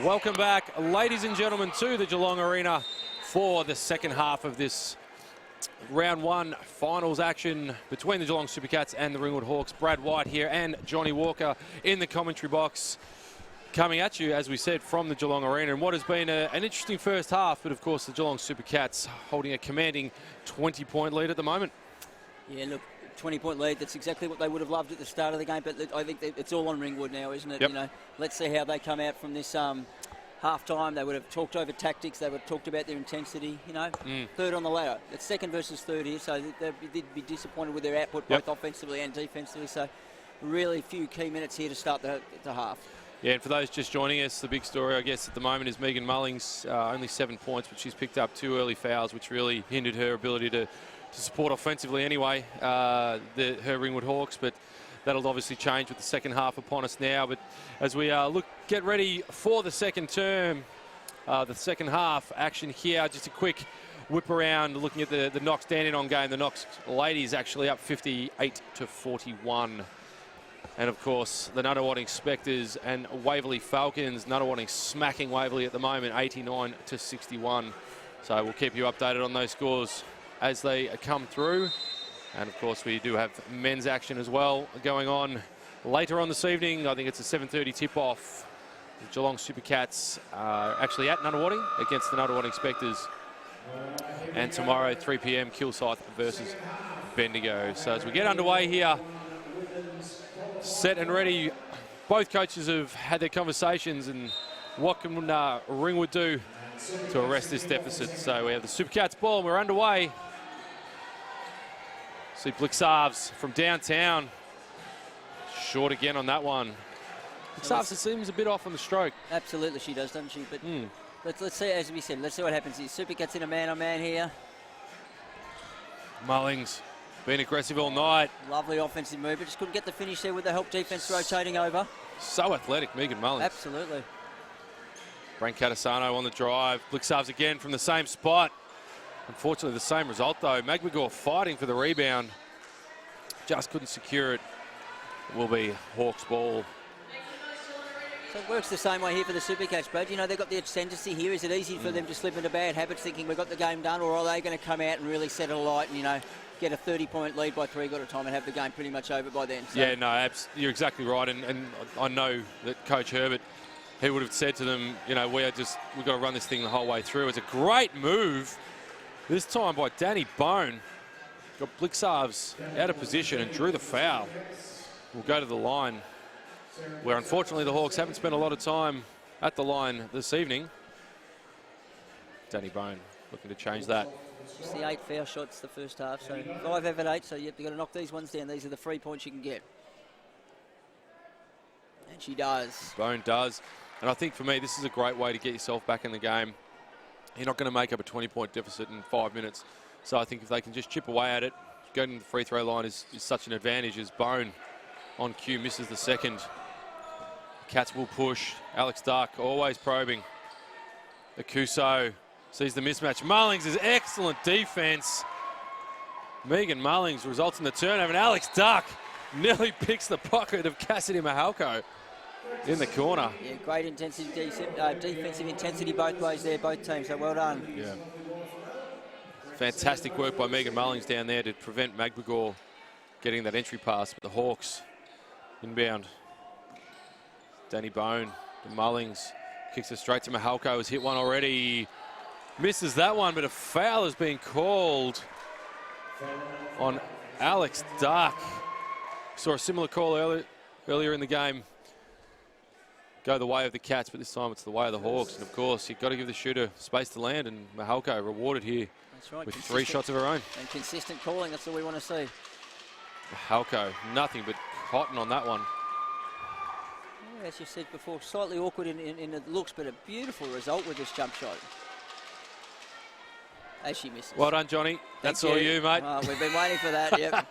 Welcome back, ladies and gentlemen, to the Geelong Arena for the second half of this round one finals action between the Geelong Supercats and the Ringwood Hawks. Brad White here and Johnny Walker in the commentary box, coming at you, as we said, from the Geelong Arena. And what has been an interesting first half, but of course the Geelong Supercats holding a commanding 20-point lead at the moment. Yeah, look, 20-point lead, that's exactly what they would have loved at the start of the game, but I think it's all on Ringwood now, isn't it? Yep. You know, let's see how they come out from this half-time. They would have talked over tactics, they would have talked about their intensity, you know. Third on the ladder. It's second versus third here, so they'd be disappointed with their output, both offensively and defensively, so really few key minutes here to start the half. Yeah, and for those just joining us, the big story, I guess, at the moment is Megan Mullings, only 7 points, but she's picked up 2 early fouls, which really hindered her ability to support offensively anyway, her Ringwood Hawks, but that'll obviously change with the second half upon us now. But as we get ready for the second term, the second half action here, just a quick whip around looking at the Knox Dandenong game. The Knox ladies actually up 58-41. And of course, the Nunawading Spectres and Waverley Falcons. Nunawading smacking Waverley at the moment, 89-61. So we'll keep you updated on those scores as they come through. And of course, we do have men's action as well going on later on this evening. I think it's a 7:30 tip-off. The Geelong Supercats are actually at Nunawading against the Nunawading Spectres. And tomorrow, 3 p.m, Kilsyth versus Bendigo. So as we get underway here, set and ready, both coaches have had their conversations, and what can Ringwood do to arrest this deficit? So we have the Supercats ball and we're underway. See Blixarves from downtown. Short again on that one. Blixarves seems a bit off on the stroke. Absolutely she does, doesn't she? But let's see, as we said, let's see what happens here. Supercats in a man-on-man here. Mullings being aggressive all night. Lovely offensive move, but just couldn't get the finish there with the help defence rotating over. So athletic, Megan Mullings. Absolutely. Brent Catasano on the drive. Blixarves again from the same spot. Unfortunately, the same result, though. McGregor fighting for the rebound. Just couldn't secure it. It will be Hawks ball. So it works the same way here for the Supercats, Brad. You know, they've got the ascendancy here. Is it easy for them to slip into bad habits thinking we've got the game done, or are they going to come out and really set it alight and, you know, get a 30-point lead by 3 quarter time and have the game pretty much over by then? So. Yeah, no, you're exactly right. And I know that Coach Herbert, he would have said to them, you know, we've got to run this thing the whole way through. It's a great move. This time by Danny Bone. Got Blixarves out of position and drew the foul. We'll go to the line, where unfortunately the Hawks haven't spent a lot of time at the line this evening. Danny Bone looking to change that. Just the 8 foul shots the first half, so 5 out of 8, so you've got to knock these ones down. These are the 3 points you can get. And she does. Bone does. And I think for me, this is a great way to get yourself back in the game. You're not going to make up a 20-point deficit in 5 minutes. So I think if they can just chip away at it, going to the free throw line is such an advantage, as Bone on cue misses the second. Cats will push. Alex Duck always probing. Akuso sees the mismatch. Mullings is excellent defense. Megan Mullings results in the turnover, and Alex Duck nearly picks the pocket of Cassidy Mahalko in the corner. Yeah, great intensity, defensive intensity both ways there, both teams, so well done. Yeah. Fantastic work by Megan Mullings down there to prevent McGregor getting that entry pass. But the Hawks inbound. Danny Bone to Mullings. Kicks it straight to Mahalko. Has hit one already. Misses that one, but a foul has been called on Alex Duck. Saw a similar call earlier in the game go the way of the Cats, but this time it's the way of the Hawks. And of course, you've got to give the shooter space to land, and Mahalko rewarded here. That's right, with 3 shots of her own. And consistent calling, that's all we want to see. Mahalko, nothing but cotton on that one. Yeah, as you said before, slightly awkward in the looks, but a beautiful result with this jump shot. As she misses. Well done, Johnny. That's all you, mate. Oh, we've been waiting for that, yep.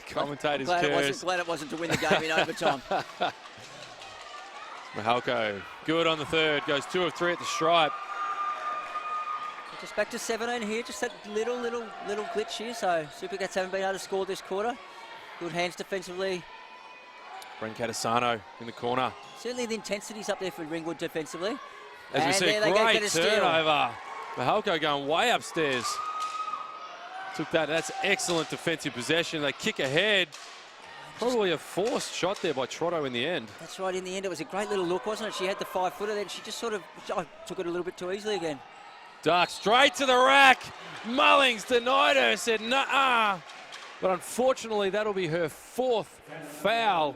Commentators glad it wasn't to win the game in overtime. Mahalko, good on the third, goes 2 of 3 at the stripe. Just back to 17 here, just that little glitch here, so Supercats haven't been able to score this quarter. Good hands defensively. Brancatisano in the corner. Certainly the intensity's up there for Ringwood defensively. As we And see, there they go, great get a steal. turnover. Mahalko going way upstairs. Took that. That's excellent defensive possession. They kick ahead. Probably a forced shot there by Trotto in the end. That's right. In the end, it was a great little look, wasn't it? She had the 5-footer, then she just sort of took it a little bit too easily again. Dark straight to the rack. Mullings denied her, said nah. But unfortunately, that'll be her 4th foul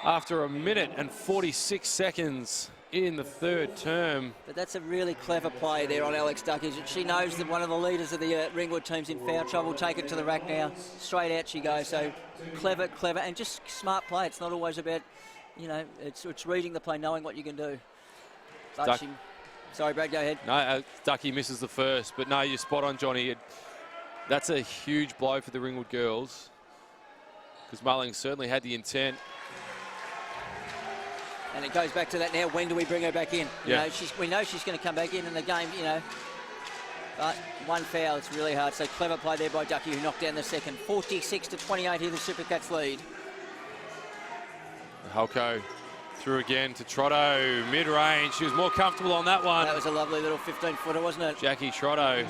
after 1 minute and 46 seconds in the 3rd term. But that's a really clever play there on Alex Ducky. She knows that one of the leaders of the Ringwood team's in foul trouble. Take it to the rack now. Straight out she goes. So clever, and just smart play. It's not always about, you know, it's reading the play, knowing what you can do. But sorry, Brad, go ahead. No, Ducky misses the first, but no, you're spot on, Johnny. That's a huge blow for the Ringwood girls because Mullings certainly had the intent. And it goes back to that now. When do we bring her back in? You know, we know she's going to come back in the game, you know. But one foul, it's really hard. So clever play there by Ducky, who knocked down the second. 46-28 here, the Supercats lead. Halko through again to Trotto, mid-range. She was more comfortable on that one. That was a lovely little 15-footer, wasn't it? Jackie Trotto.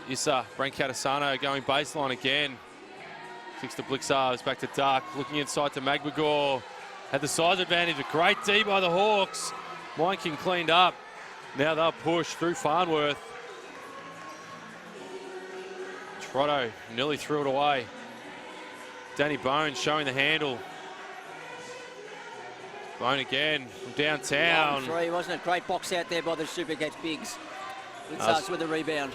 Issa Brancatisano going baseline again. 6 to Blixars, back to Duck, looking inside to Magmagor. Had the size advantage, a great D by the Hawks. Mineking cleaned up. Now they'll push through Farnworth. Trotto nearly threw it away. Danny Bone showing the handle. Bone again from downtown. 3, wasn't it? Great box out there by the Supercats bigs. Blixars with the rebound.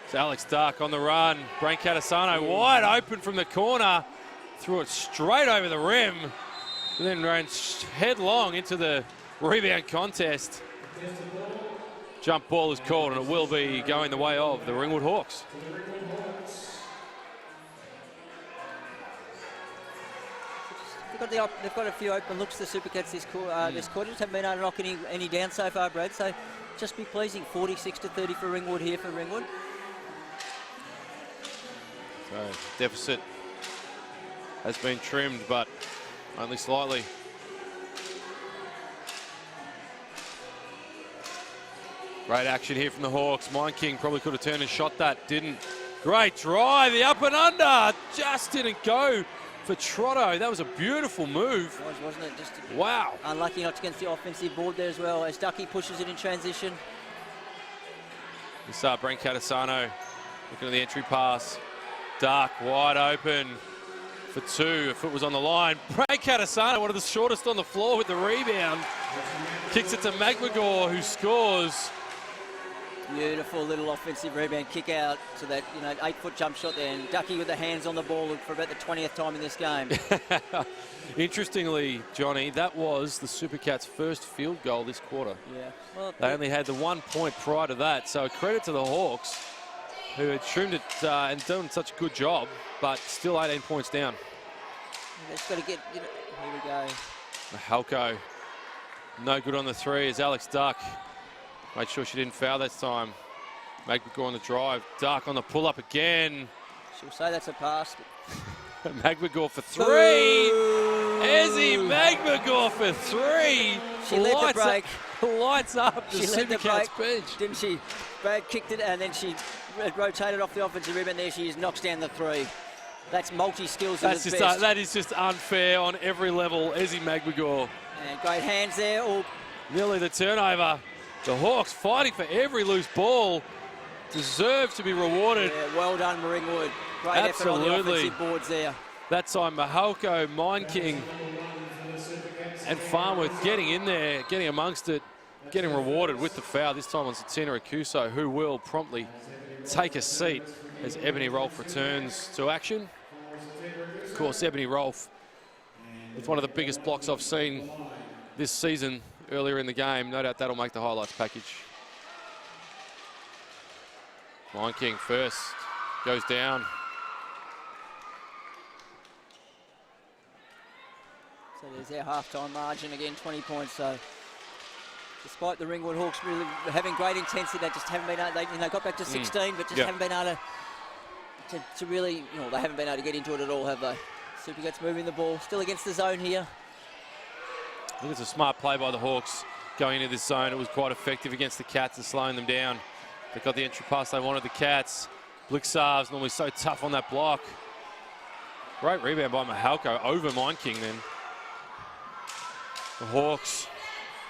It's Alex Duck on the run. Brancatisano wide open from the corner. Threw it straight over the rim. And then ran headlong into the rebound contest. Jump ball is called, and it will be going the way of the Ringwood Hawks. They've got a few open looks, the Supercats this quarter. Just haven't been able to knock any down so far, Brad. So just be pleasing. 46-30 for Ringwood here for Ringwood. So deficit has been trimmed, but only slightly. Great action here from the Hawks. Mineking probably could have turned and shot that, didn't. Great drive, the up and under just didn't go for Trotto. That was a beautiful move. It was, wasn't it? Just wow. Unlucky not against the offensive board there as well, as Ducky pushes it in transition. We start Brancatisano looking at the entry pass. Dark wide open for 2. If it was on the line. Brancatisano, one of the shortest on the floor with the rebound. Kicks it to Magmagor, who scores. Beautiful little offensive rebound kick out to that 8-foot jump shot there, and Ducky with the hands on the ball for about the 20th time in this game. Interestingly, Johnny, that was the Supercats' first field goal this quarter. Yeah. Well, they only had the 1 point prior to that, so credit to the Hawks, who had trimmed it and done such a good job, but still 18 points down. They've got to get, here we go. Halko, no good on the 3 as Alex Duck. Made sure she didn't foul that time. Magmagor on the drive. Duck on the pull-up again. She'll say that's a pass. Magmagor for 3. Ezzy Magmagor for 3. She led the break. Lights up the Supercats bench. Didn't she? Brad kicked it and then she rotated off the offensive rebound. There she is, knocks down the 3. That's multi-skills at its best. That is just unfair on every level. Ezzy Magmagor. And great hands there. Nearly the turnover. The Hawks fighting for every loose ball. Deserve to be rewarded. Yeah, well done, Ringwood. Great effort on the offensive boards there. That time, Mahalko, Mineking, and Farnworth getting in there, getting amongst it, getting rewarded with the foul. This time on Satina Akuso, who will promptly take a seat as Ebony Rolfe returns to action. Of course, Ebony Rolfe with one of the biggest blocks I've seen this season earlier in the game. No doubt that'll make the highlights package. Mineking first, goes down. So there's their half-time margin again, 20 points. So despite the Ringwood Hawks really having great intensity, they just haven't been able, they got back to 16, but just haven't been able to really, they haven't been able to get into it at all, have they? Supercats moving the ball. Still against the zone here. I think it's a smart play by the Hawks going into this zone. It was quite effective against the Cats and slowing them down. They got the entry pass they wanted, the Cats. Blixar's normally so tough on that block. Great rebound by Mahalko over Mind King then. The Hawks,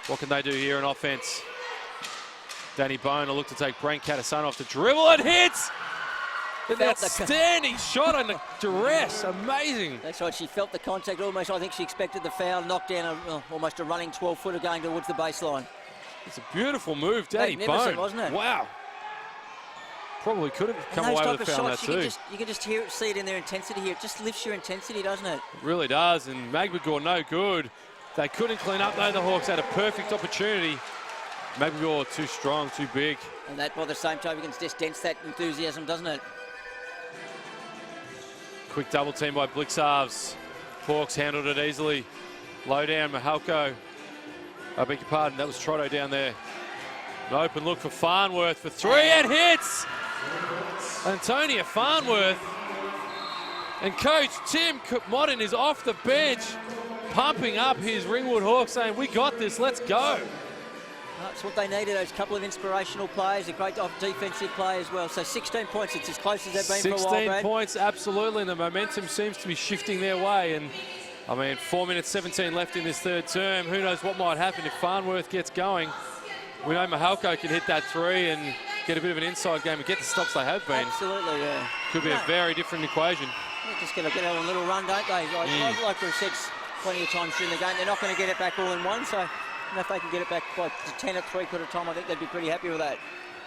what can they do here in offense? Danny Bone will look to take Brent Catasano off the dribble and hits! An outstanding shot on the duress, amazing. That's right, she felt the contact almost. I think she expected the foul, knocked down almost a running 12-footer going towards the baseline. It's a beautiful move, Danny Bone. Wasn't it? Wow. Probably could have come away with a foul on that too. You can just hear it, see it in their intensity here. It just lifts your intensity, doesn't it? It really does, and Magbagor no good. They couldn't clean up though. The Hawks had a perfect opportunity. Magbagor too strong, too big. And that, by the same token, just dents that enthusiasm, doesn't it? Quick double team by Blixarves. Hawks handled it easily. Low down, Mahalko. I beg your pardon, that was Trotto down there. An open look for Farnworth for three and hits! Antonia Farnworth. And coach Tim Modern is off the bench, pumping up his Ringwood Hawks, saying, we got this, let's go. That's what they needed, those couple of inspirational players, a great defensive play as well. So 16 points, it's as close as they've been for a while, Brad. 16 points, absolutely, and the momentum seems to be shifting their way. And I mean, 4 minutes 17 left in this third term. Who knows what might happen if Farnworth gets going. We know Mahalko can hit that three and get a bit of an inside game and get the stops they have been. Absolutely, yeah. Could be a very different equation. They're just going to get out a little run, don't they? Like we've said plenty of times during the game, they're not going to get it back all in one, so if they can get it back by 10 at three-quarter time, I think they'd be pretty happy with that.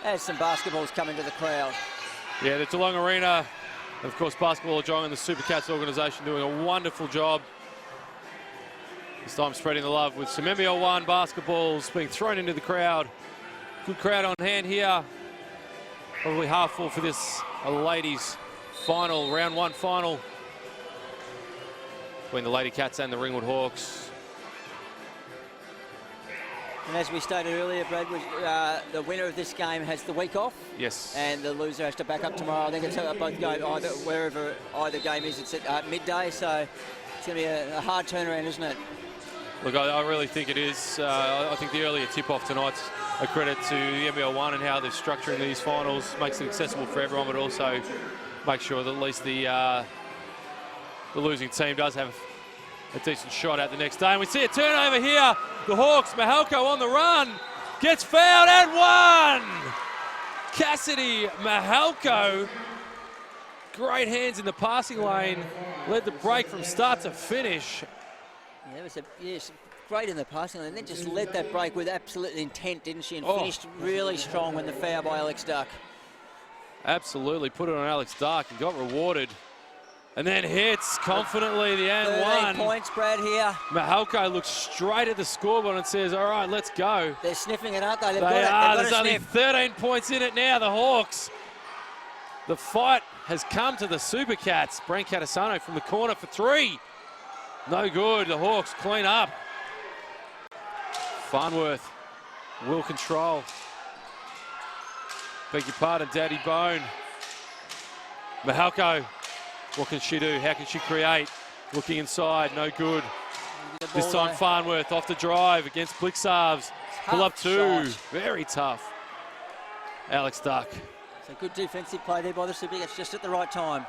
As some basketballs come into the crowd. Yeah, the Geelong Arena, and of course Basketball of Geelong and the Supercats organisation doing a wonderful job. This time spreading the love with some NBL1 basketballs being thrown into the crowd. Good crowd on hand here. Probably half full for this ladies' final, round one final between the Lady Cats and the Ringwood Hawks. And as we stated earlier, Brad, the winner of this game has the week off. Yes. And the loser has to back up tomorrow. I think it's both go either wherever either game is. It's at midday, so it's going to be a hard turnaround, isn't it? Look, I really think it is. I think the earlier tip-off tonight's a credit to the NBL1 and how they're structuring these finals. Makes it accessible for everyone, but also make sure that at least the losing team does have a decent shot at the next day. And we see a turnover here. The Hawks, Mahalko on the run, gets fouled and one! Cassidy Mahalko, great hands in the passing lane, led the break from start to finish. Yeah, it was great in the passing lane, and then just led that break with absolute intent, didn't she? And finished really strong when the foul by Alex Duck. Absolutely, put it on Alex Duck and got rewarded. And then hits confidently the and 13 points, Brad, here. Mahalko looks straight at the scoreboard and says, all right, let's go. They're sniffing it, aren't they? They've There's only 13 points in it now, the Hawks. The fight has come to the Supercats. Brent Catasano from the corner for three. No good, the Hawks clean up. Farnworth will control. Beg your pardon, Daddy Bone. Mahalko. What can she do? How can she create? Looking inside, no good. This time Farnworth off the drive against Blixarves. Pull up two, very tough. Alex Duck. It's a good defensive play there by the Supercats, just at the right time.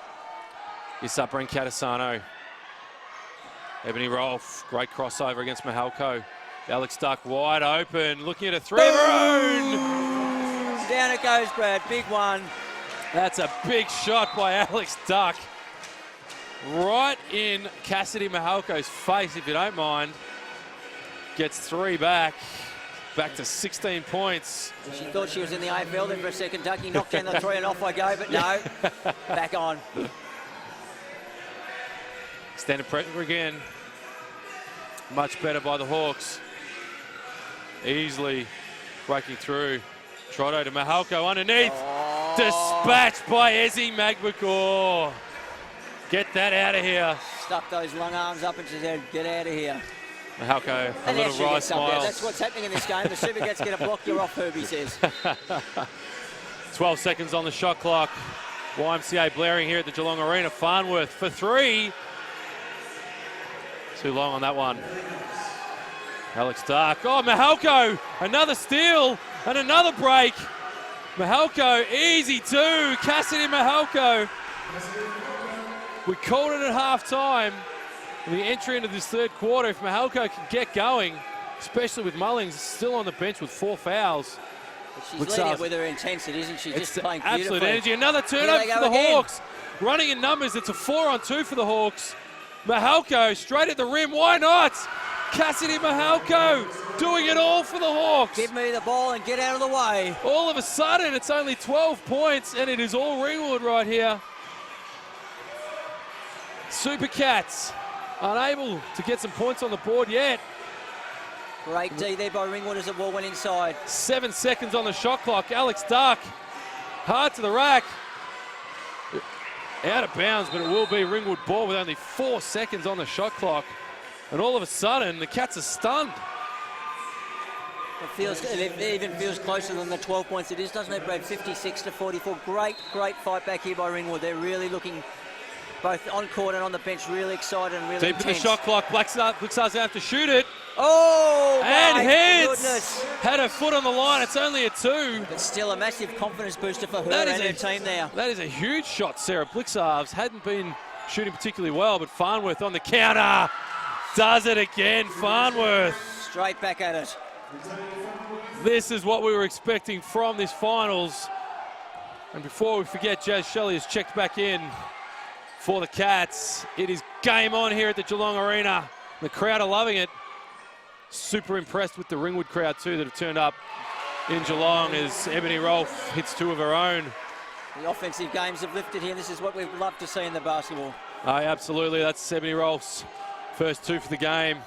It's up Brent Catasano. Ebony Rolfe, great crossover against Mahalko. Alex Duck wide open, looking at a three of her own. Down it goes, Brad, big one. That's a big shot by Alex Duck. Right in Cassidy Mahalko's face, if you don't mind. Gets three back to 16 points. She thought she was in the AFL then for a second, Ducky knocked down the three and off I go, but no, back on. Extended pressure again. Much better by the Hawks. Easily breaking through. Trotto to Mahalko underneath. Dispatched by Ezzy Magbagor. Get that out of here. Stuck those long arms up and she said, get out of here. Mahalko, a little wry smile. That's what's happening in this game. The Supercats get a block, you're off, Herbie says. 12 seconds on the shot clock. YMCA blaring here at the Geelong Arena. Farnworth for three. Too long on that one. Alex Dark. Oh, Mahalko, another steal and another break. Mahalko, easy two. Cassidy Mahalko. We called it at half-time. The entry into this third quarter, if Mahalko can get going, especially with Mullings still on the bench with 4 fouls. She's leading it with her intensity, isn't she? Just playing beautifully. Absolute energy. Another turnover for the Hawks. Running in numbers, it's a 4-on-2 for the Hawks. Mahalko straight at the rim. Why not? Cassidy Mahalko doing it all for the Hawks. Give me the ball and get out of the way. All of a sudden, it's only 12 points, and it is all Ringwood right here. Supercats unable to get some points on the board yet. Great D there by Ringwood as the ball went inside. 7 seconds on the shot clock. Alex Dark, hard to the rack. Out of bounds, but it will be Ringwood ball with only 4 seconds on the shot clock. And all of a sudden, the Cats are stunned. It even feels closer than the 12 points it is, doesn't it, Brad? 56-44. Great fight back here by Ringwood. They're really looking, both on court and on the bench, really excited and really deep intense. in the shot clock. Blackstars have to shoot it. Oh, and my hits. goodness. Had her foot on the line. It's only a 2. But still a massive confidence booster for her and her team now. That is a huge shot, Sarah. Blixarves hadn't been shooting particularly well, but Farnworth on the counter. Does it again, Farnworth. Straight back at it. This is what we were expecting from this finals. And before we forget, Jazz Shelley has checked back in for the Cats. It is game on here at the Geelong Arena. The crowd are loving it. Super impressed with the Ringwood crowd too that have turned up in Geelong as Ebony Rolfe hits 2 of her own. The offensive games have lifted here. This is what we'd love to see in the basketball. Oh, absolutely. That's Ebony Rolfe's first 2 for the game.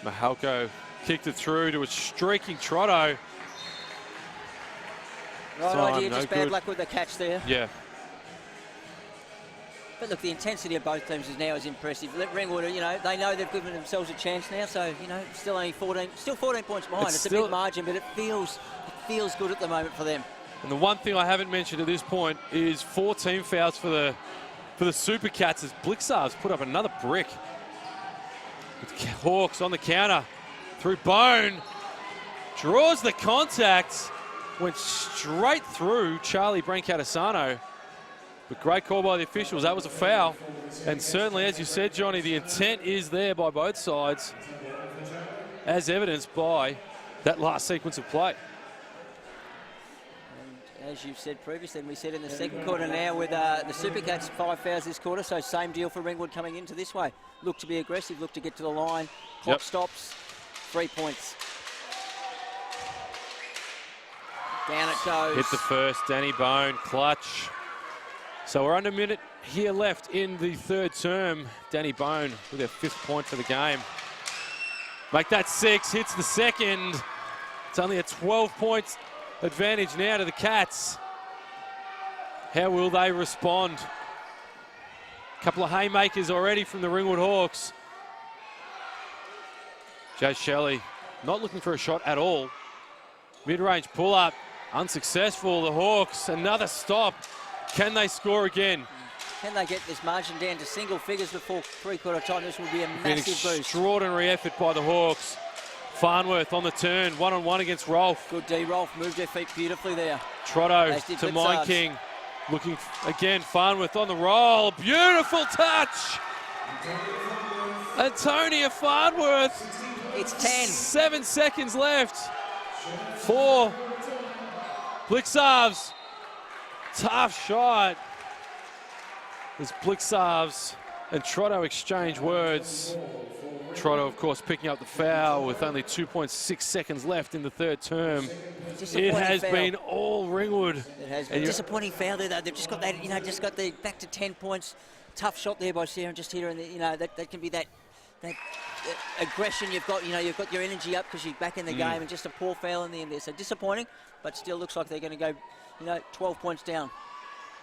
Mahalko kicked it through to a streaking Trotto. Right idea, just bad luck with the catch there. Yeah. But look, the intensity of both teams is now impressive. Ringwood, you know, they know they've given themselves a chance now, so, you know, still 14 points behind. It's a big margin, but it feels good at the moment for them. And the one thing I haven't mentioned at this point is 4 team fouls for the Supercats as Blixarves put up another brick. With Hawks on the counter through Bone. Draws the contact. Went straight through Charlie Brancatisano. But great call by the officials. That was a foul. And certainly, as you said, Johnny, the intent is there by both sides, as evidenced by that last sequence of play. And as you've said previously, and we said in the second quarter now with the Supercats 5 fouls this quarter, so same deal for Ringwood coming into this way. Look to be aggressive, look to get to the line. Clock stops, 3 points. Down it goes. Hit the first, Danny Bone, clutch. So we're under a minute here left in the third term. Danny Bone with their 5th point for the game. Make that 6, hits the second. It's only a 12 points advantage now to the Cats. How will they respond? A couple of haymakers already from the Ringwood Hawks. Jazz Shelley not looking for a shot at all. Mid-range pull-up, unsuccessful. The Hawks, another stop. Can they score again? Can they get this margin down to single figures before three-quarter time? This would be a massive boost. Extraordinary effort by the Hawks. Farnworth on the turn, 1-on-1 against Rolfe. Good D. Rolfe moved her feet beautifully there. Trotto to Mine King. Looking again, Farnworth on the roll. Beautiful touch. Antonia Farnworth. It's 10. 7 seconds left. 4. Blixarves. Tough shot. As Blixarves and Trotto exchange words. Trotto, of course, picking up the foul with only 2.6 seconds left in the third term. It has been all Ringwood. It has been. Disappointing foul there, though. They've just got that, you know, just got the back to 10 points. Tough shot there by Sarah, and just here, and you know, that can be that aggression you've got. You know, you've got your energy up because you're back in the game, and just a poor foul in the end there. So disappointing, but still looks like they're going to go, you know, 12 points down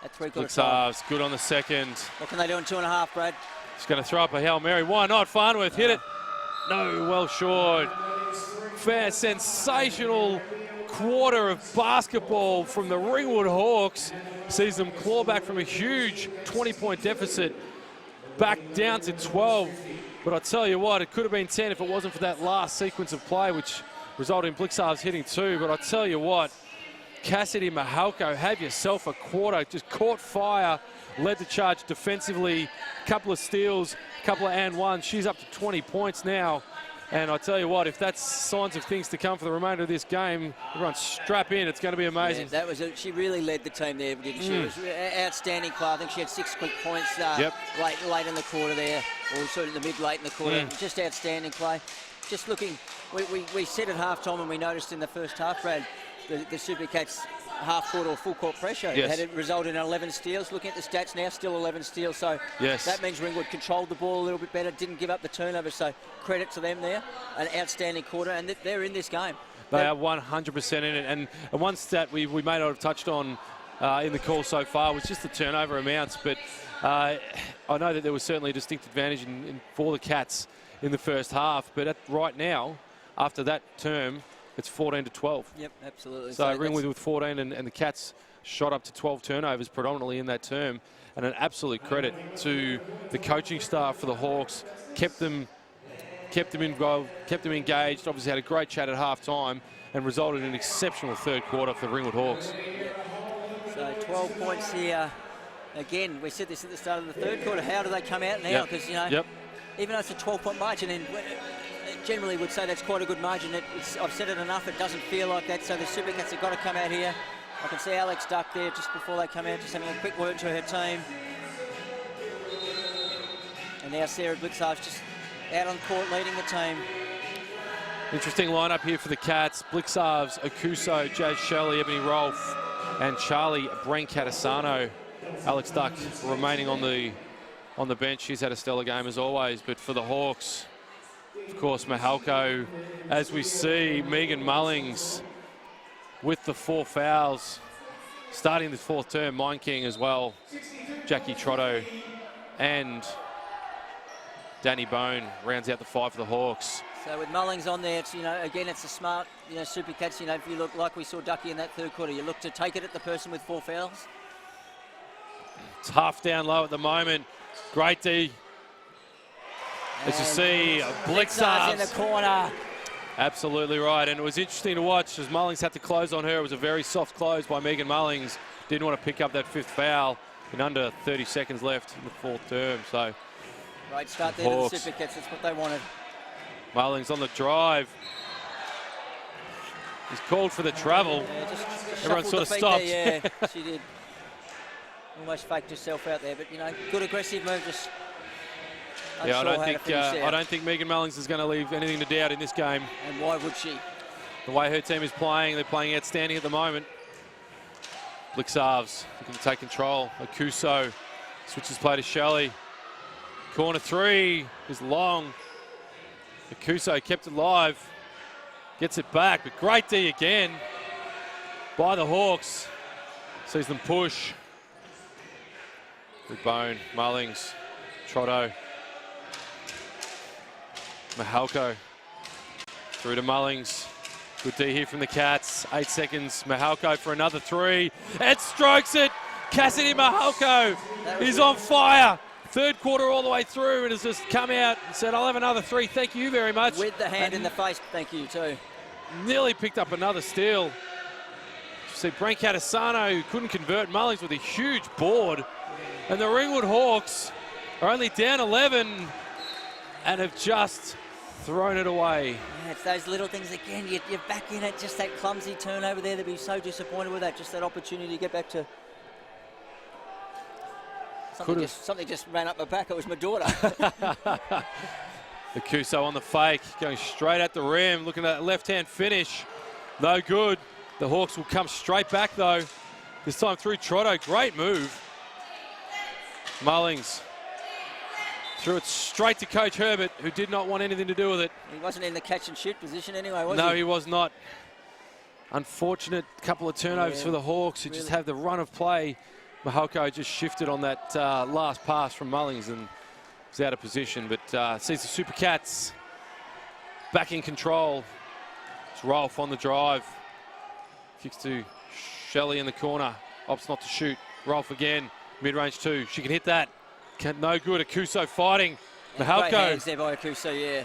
at three-quarter time. Good on the second. What can they do in 2.5, Brad? He's going to throw up a Hail Mary. Why not? Farnworth hit it. No, well short. Fair, sensational quarter of basketball from the Ringwood Hawks. Sees them claw back from a huge 20-point deficit back down to 12. But I tell you what, it could have been 10 if it wasn't for that last sequence of play, which resulted in Blixarves hitting 2. But I tell you what, Cassidy Mahalko, have yourself a quarter. Just caught fire, led the charge defensively, a couple of steals, a couple of and ones. She's up to 20 points now. And I tell you what, if that's signs of things to come for the remainder of this game, everyone strap in. It's going to be amazing. Yeah, she really led the team there, didn't she? It was outstanding play. I think she had 6 quick points late in the quarter there, or sort of in the late in the quarter. Just outstanding play. Just looking, we said at half-time and we noticed in the first half, Brad, the Supercats half-court or full-court pressure. Yes. Had it resulted in 11 steals. Looking at the stats now, still 11 steals. So that means Ringwood controlled the ball a little bit better, didn't give up the turnover. So credit to them there. An outstanding quarter, and they're in this game. They are 100% in it. And one stat we may not have touched on in the call so far was just the turnover amounts. But I know that there was certainly a distinct advantage for the Cats in the first half. But right now, after that term, it's 14-12. Yep, absolutely. So Ringwood with 14 and the Cats shot up to 12 turnovers predominantly in that term. And an absolute credit to the coaching staff for the Hawks. Kept them involved, kept them engaged, obviously had a great chat at half-time and resulted in an exceptional third quarter for the Ringwood Hawks. So 12 points here. Again, we said this at the start of the third quarter. How do they come out now? Because, even though it's a 12-point margin, and generally would say that's quite a good margin. I've said it enough, it doesn't feel like that. So the Supercats have got to come out here. I can see Alex Duck there just before they come out, just having a quick word to her team. And now Sarah Blixarves just out on court leading the team. Interesting lineup here for the Cats. Blixarves, Akuso, Jazz Shelley, Ebony Rolfe, and Charlie Brancatisano. Alex Duck remaining on the bench. She's had a stellar game as always. But for the Hawks, of course, Mahalko, as we see, Megan Mullings with the 4 fouls. Starting the 4th term, Mine King as well. Jackie Trotto and Danny Bone rounds out the 5 for the Hawks. So with Mullings on there, it's, again, it's a smart, Supercats, if you look like we saw Ducky in that third quarter, you look to take it at the person with 4 fouls. Tough down low at the moment. Great D. As you see, Blixarves in the corner. Absolutely right. And it was interesting to watch as Mullings had to close on her. It was a very soft close by Megan Mullings. Didn't want to pick up that 5th foul in under 30 seconds left in the 4th term. So great start there to the Supercats. That's what they wanted. Mullings on the drive. He's called for the travel. Yeah, just everyone sort of stopped. There, yeah, she did. Almost faked herself out there, but good aggressive move. Just I don't think Megan Mullings is going to leave anything to doubt in this game. And why would she? The way her team is playing, they're playing outstanding at the moment. Blixarves looking to take control. Akuso switches play to Shelley. Corner 3 is long. Akuso kept it live. Gets it back, but great D again by the Hawks. Sees them push. With Bone, Mullings, Trotto. Mahalko through to Mullings. Good D here from the Cats. 8 seconds. Mahalko for another 3. And strokes it. Cassidy Mahalko is on fire. Third quarter all the way through and has just come out and said, I'll have another 3. Thank you very much. With the hand in the face. Thank you too. Nearly picked up another steal. You see Brancatisano, who couldn't convert. Mullings with a huge board. And the Ringwood Hawks are only down 11 and have just thrown it away. Yeah, it's those little things again. You're back in it. Just that clumsy turnover there. They'd be so disappointed with that. Just that opportunity to get back to. Something just ran up my back. It was my daughter. Akuso on the fake, going straight at the rim. Looking at that left-hand finish. No good. The Hawks will come straight back though. This time through Trotto. Great move. Mullings threw it straight to Coach Herbert, who did not want anything to do with it. He wasn't in the catch and shoot position anyway, was he? No, he was not. Unfortunate couple of turnovers for the Hawks, who just have the run of play. Mahalko just shifted on that last pass from Mullings and was out of position. But sees the Supercats back in control. It's Rolfe on the drive. Kicks to Shelley in the corner. Opts not to shoot. Rolfe again. Mid-range 2. She can hit that. No good. Akuso fighting. Great Mahalko. hands there by Akuso, yeah.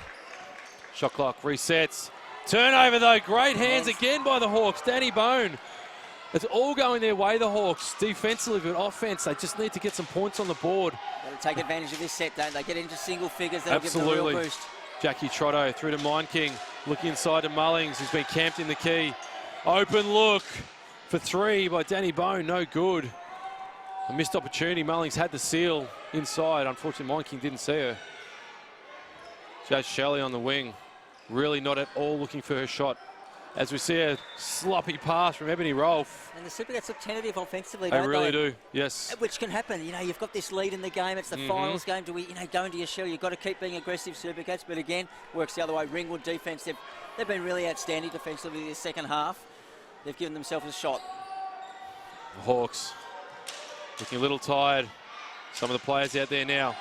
Shot clock resets. Turnover though. Great hands again by the Hawks. Danny Bone. It's all going their way, the Hawks. Defensively, but offense, they just need to get some points on the board. Got to take advantage of this set, don't they? Get into single figures, that'll give them a real boost. Jackie Trotto through to Mind King. Looking inside to Mullings, who's been camped in the key. Open look for 3 by Danny Bone. No good. A missed opportunity. Mullings had the seal inside. Unfortunately, Mind King didn't see her. Jazz Shelley on the wing. Really not at all looking for her shot. As we see a sloppy pass from Ebony Rolfe. And the Supercats look tentative offensively, don't they? They really do, yes. Which can happen. You know, you've got this lead in the game. It's the finals game. Do we, go into your shell? You've got to keep being aggressive, Supercats. But again, works the other way. Ringwood defence, they've been really outstanding defensively this second half. They've given themselves a shot. The Hawks looking a little tired. Some of the players out there now.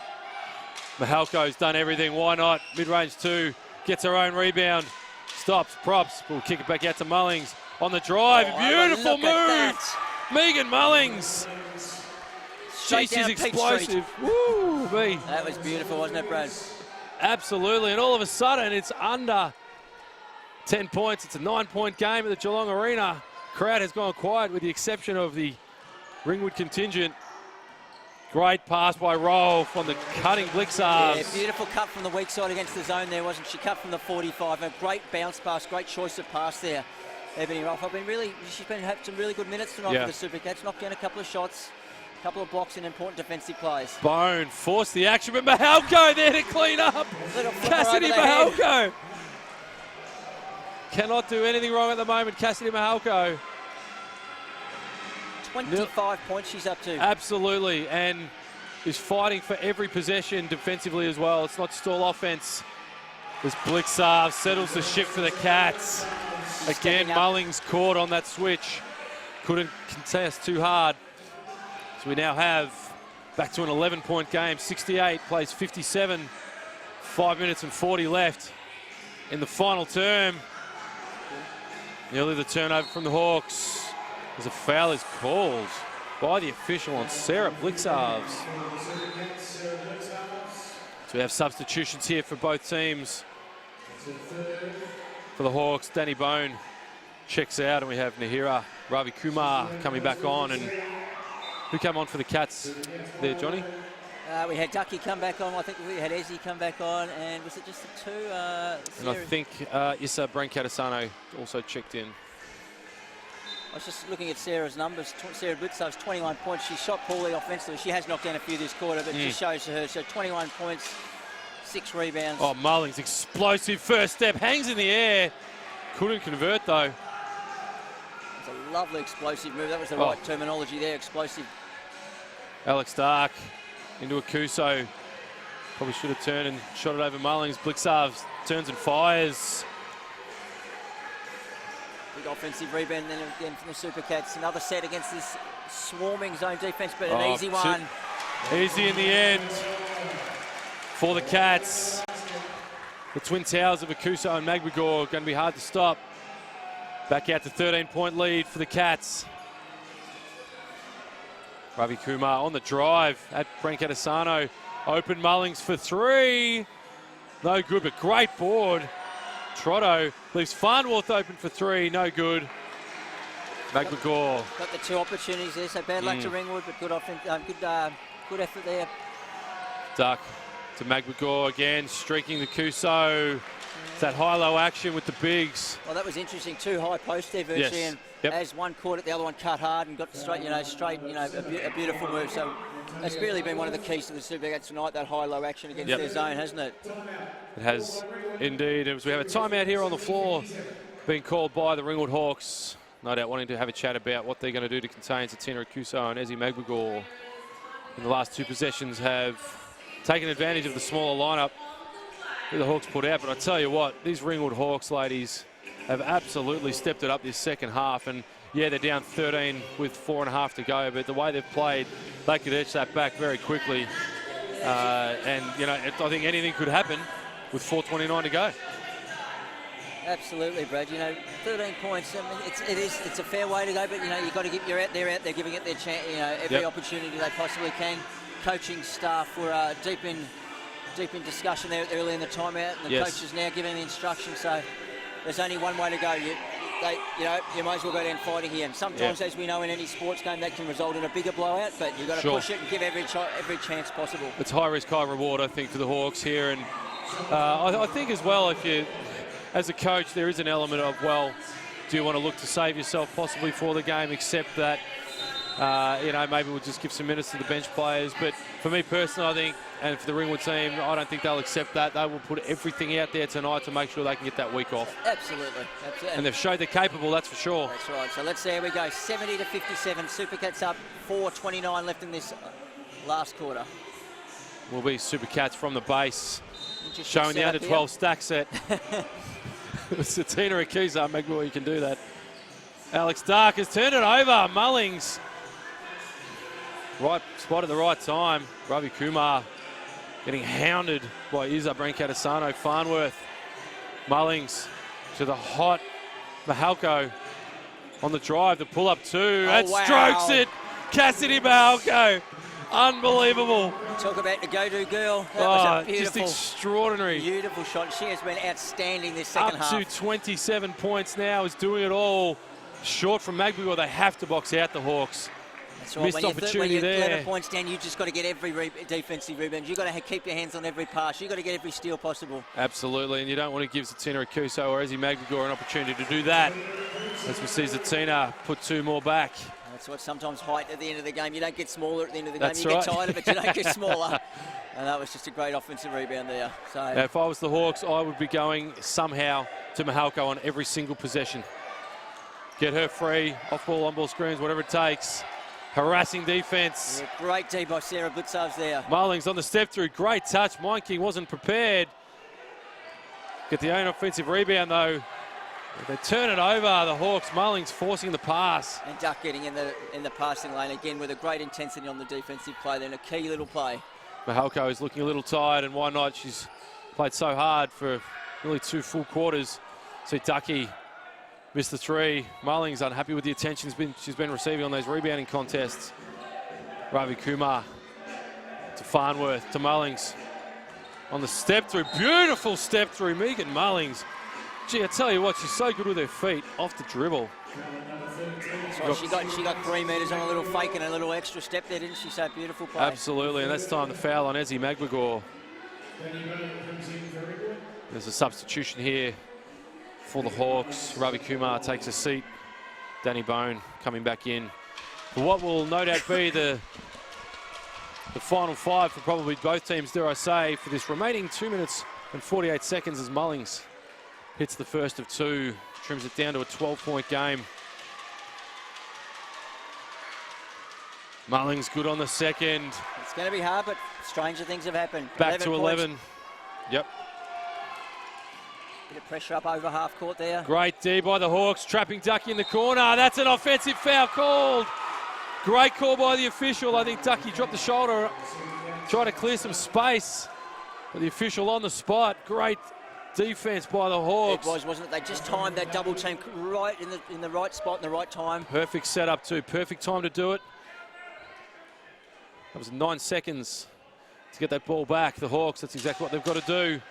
Mahalko's done everything. Why not? Mid-range 2. Gets her own rebound. Stops, props. We'll kick it back out to Mullings on the drive. Beautiful move. Megan Mullings. She's explosive. Woo, me. That was beautiful, wasn't it, Brad? Absolutely. And all of a sudden, it's under 10 points. It's a 9-point game at the Geelong Arena. Crowd has gone quiet with the exception of the Ringwood contingent. Great pass by Rolfe on the cutting Blixarves. Yeah, beautiful cut from the weak side against the zone there, wasn't she? Cut from the 45. A great bounce pass, great choice of pass there. Ebony Rolfe. She's been having some really good minutes tonight for the Supercats. Knocked down a couple of shots, a couple of blocks and important defensive plays. Bone forced the action, but Mahalko there to clean up. Cassidy Mahalko. Cannot do anything wrong at the moment, Cassidy Mahalko. 25 points she's up to. Absolutely, and is fighting for every possession defensively as well. It's not just all offense. As Blixarves settles the ship for the Cats. Again, Mullings caught on that switch. Couldn't contest too hard. So we now have back to an 11-point game. 68 plays 57. 5 minutes and 40 left in the final term. Nearly the turnover from the Hawks. As a foul is called by the official on Sarah Blixarves. So we have substitutions here for both teams. For the Hawks, Danny Bone checks out, and we have Nahira Ravi Kumar coming back on. And who came on for the Cats there, Johnny? We had Ducky come back on. I think we had Ezzy come back on. And was it just the two? And I think Issa Brancatisano also checked in. I was just looking at Sarah's numbers. Sarah Blixarves, 21 points. She shot poorly offensively. She has knocked down a few this quarter, but it just shows to her. So 21 points, 6 rebounds. Oh, Mullings, explosive first step. Hangs in the air. Couldn't convert, though. It's a lovely explosive move. That was the right terminology there, explosive. Alex Dark into Akuso. Probably should have turned and shot it over Mullings. Blixarves turns and fires. Big offensive rebound then again from the Supercats. Another set against this swarming zone defense, but an easy one. Easy in the end for the Cats. The twin towers of Akuso and Magbagor going to be hard to stop. Back out to 13-point lead for the Cats. Ravi Kumar on the drive at Brancatisano. Open Mullings for 3. No good, but great board. Trotto leaves Farnworth open for 3, no good. Magbagor. Got the 2 opportunities there, so bad luck to Ringwood, but good offense, good effort there. Duck to Magbagor again, streaking the Kuso. It's that high-low action with the bigs. Well, that was interesting. 2 high posts there, virtually, and as one caught it, the other one cut hard and got straight, a beautiful move. So that's really been one of the keys to the Supercats tonight, that high-low action against their zone, hasn't it? It has indeed. As we have a timeout here on the floor being called by the Ringwood Hawks. No doubt wanting to have a chat about what they're going to do to contain Satina Akuso and Ezzy Magbagor. In the last 2 possessions have taken advantage of the smaller lineup that the Hawks put out. But I tell you what, these Ringwood Hawks ladies have absolutely stepped it up this second half. And yeah, they're down 13 with 4.5 to go. But the way they've played, they could edge that back very quickly. And, I think anything could happen with 4:29 to go. Absolutely, Brad. 13 points. I mean, it's a fair way to go, but you've got to get they're out there giving it their chance. Every opportunity they possibly can. coaching staff were deep in discussion there early in the timeout, and the coach is now giving the instructions. So there's only one way to go. You might as well go down fighting here. And sometimes, as we know in any sports game, that can result in a bigger blowout. But you've got to push it and give every chance possible. It's high risk, high reward, I think, for the Hawks here. And I think as well, if you, as a coach, there is an element of, well, do you want to look to save yourself possibly for the game, except that, maybe we'll just give some minutes to the bench players. But for me personally, I think, and for the Ringwood team, I don't think they'll accept that. They will put everything out there tonight to make sure they can get that week off. Absolutely. And they've showed they're capable, that's for sure. That's right. So let's see how we go. 70-57. Supercats up. 4:29 left in this last quarter. Will be Supercats from the base, showing the under-12 stack set. It's a Tina Akiza, Magua, you can do that. Alex Dark has turned it over. Mullings, right spot at the right time. Ravi Kumar getting hounded by Iza Brancatisano. Farnworth, Mullings to the hot Mahalko on the drive. The pull-up two. That strokes it. Cassidy Mahalko. Unbelievable. Talk about the go-to girl. That was a beautiful, just extraordinary. Beautiful shot. She has been outstanding this second half. Up to 27 points now, is doing it all. Short from Magby, they have to box out the Hawks. That's right. Missed opportunity when you're there. 11 points down, you just got to get every defensive rebound. You've got to keep your hands on every pass. You've got to get every steal possible. Absolutely, and you don't want to give Zatina Akuso or Ezzy Magby an opportunity to do that. As we see Zatina put two more back. That's what sometimes height at the end of the game. You don't get smaller at the end of the That's game. You right. get tighter, but you don't get smaller. And that was just a great offensive rebound there. So now, if I was the Hawks, I would be going somehow to Mahalko on every single possession. Get her free, off-ball, on-ball screens, whatever it takes. Harassing defense. Yeah, great D by Sarah Blitzovs there. Mullings on the step through, great touch. Mine King wasn't prepared. Get the own offensive rebound though. They turn it over, the Hawks. Mullings forcing the pass. And Duck getting in the passing lane again with a great intensity on the defensive play then, a key little play. Mahalko is looking a little tired, and why not? She's played so hard for nearly 2 full quarters. See Ducky missed the three. Mullings unhappy with the attention she's been receiving on those rebounding contests. Ravi Kumar to Farnworth, to Mullings. On the step through, beautiful step through, Megan Mullings. Gee, I tell you what, she's so good with her feet off the dribble. So she got 3 metres on a little fake and a little extra step there, didn't she? So beautiful play. Absolutely, and that's time to foul on Ezzy Magbagor. There's a substitution here for the Hawks. Ravi Kumar takes a seat. Danny Bone coming back in. For what will no doubt be the final 5 for probably both teams, dare I say, for this remaining 2 minutes and 48 seconds as Mullings hits the first of 2, trims it down to a 12-point game. Mullings good on the second. It's going to be hard, but stranger things have happened. Back to 11. Yep. Bit of pressure up over half court there. Great D by the Hawks, trapping Ducky in the corner. That's an offensive foul called. Great call by the official. I think Ducky dropped the shoulder, tried to clear some space. But the official on the spot. Great defense by the Hawks. It was, wasn't it? They just timed that double team right in the right spot in the right time. Perfect setup too. Perfect time to do it. That was 9 seconds to get that ball back. The Hawks, that's exactly what they've got to do.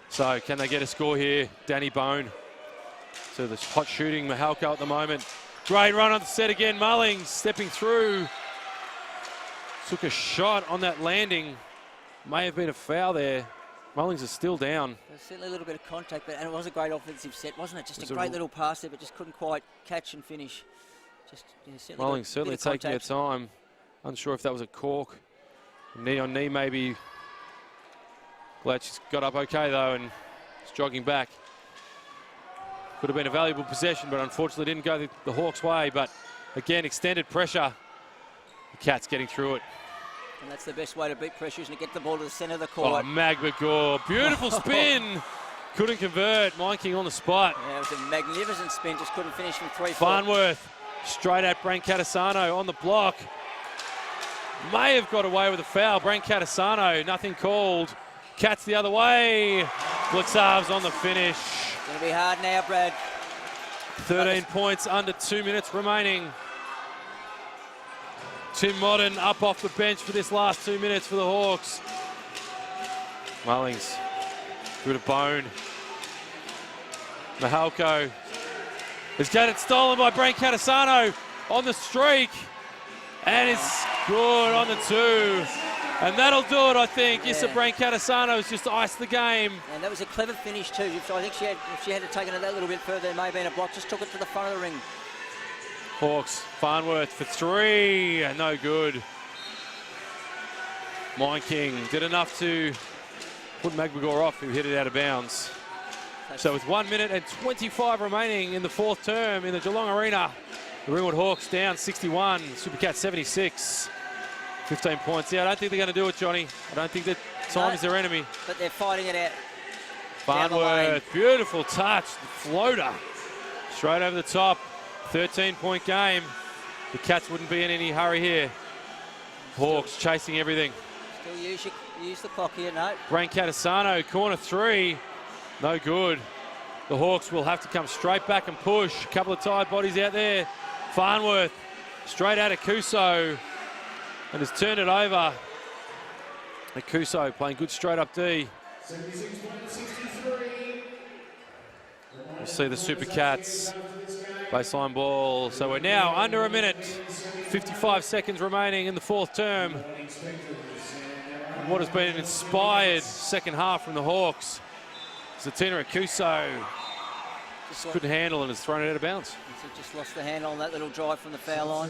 So can they get a score here? Danny Bone. So the hot shooting Mahalko at the moment. Great run on the set again. Mullings stepping through. Took a shot on that landing. May have been a foul there. Mullings is still down. There's certainly a little bit of contact, and it was a great offensive set, wasn't it? Just a great little pass there, but just couldn't quite catch and finish. Just Mullings certainly taking her time. Unsure if that was a cork. Knee on knee maybe. Glad she's got up okay though and is jogging back. Could have been a valuable possession, but unfortunately didn't go the Hawks' way. But again, extended pressure. The Cats getting through it. And that's the best way to beat pressure, isn't it? Get the ball to the centre of the court. Oh, Magbagor, beautiful spin. Couldn't convert. Mine King on the spot. Yeah, it was a magnificent spin, just couldn't finish from 3 feet. Farnworth straight at Brancatisano on the block. May have got away with a foul. Brancatisano, nothing called. Cats the other way. Blitzovs on the finish. It's going to be hard now, Brad. 13 points under 2 minutes remaining. Tim Modern up off the bench for this last 2 minutes for the Hawks. Mullings through to Bone. Mahalko has got it stolen by Brain Catasano on the streak. And it's good on the 2. And that'll do it, I think. Issa Brain Catasano's just iced the game. And that was a clever finish too. So I think if she had taken it that little bit further, there may have been a block. Just took it to the front of the ring. Hawks, Farnworth for 3, and no good. Mine King did enough to put McGregor off, who hit it out of bounds. So with 1 minute and 25 remaining in the 4th term in the Geelong Arena, the Ringwood Hawks down 61, Supercats 76. 15 points. Yeah, I don't think they're going to do it, Johnny. I don't think that time is their enemy. But they're fighting it out. Farnworth, beautiful touch, the floater. Straight over the top. 13-point game. The Cats wouldn't be in any hurry here. Hawks chasing everything. Still use the clock here, no. Brain Catasano, corner 3. No good. The Hawks will have to come straight back and push. A couple of tired bodies out there. Farnworth straight out of Kuso and has turned it over. And Kuso playing good straight up D. 76.63. We'll see the Supercats. Baseline ball. So we're now under a minute. 55 seconds remaining in the 4th term. What has been an inspired second half from the Hawks. Zatina Kuso just couldn't handle and has thrown it out of bounds. So just lost the handle on that little drive from the foul line.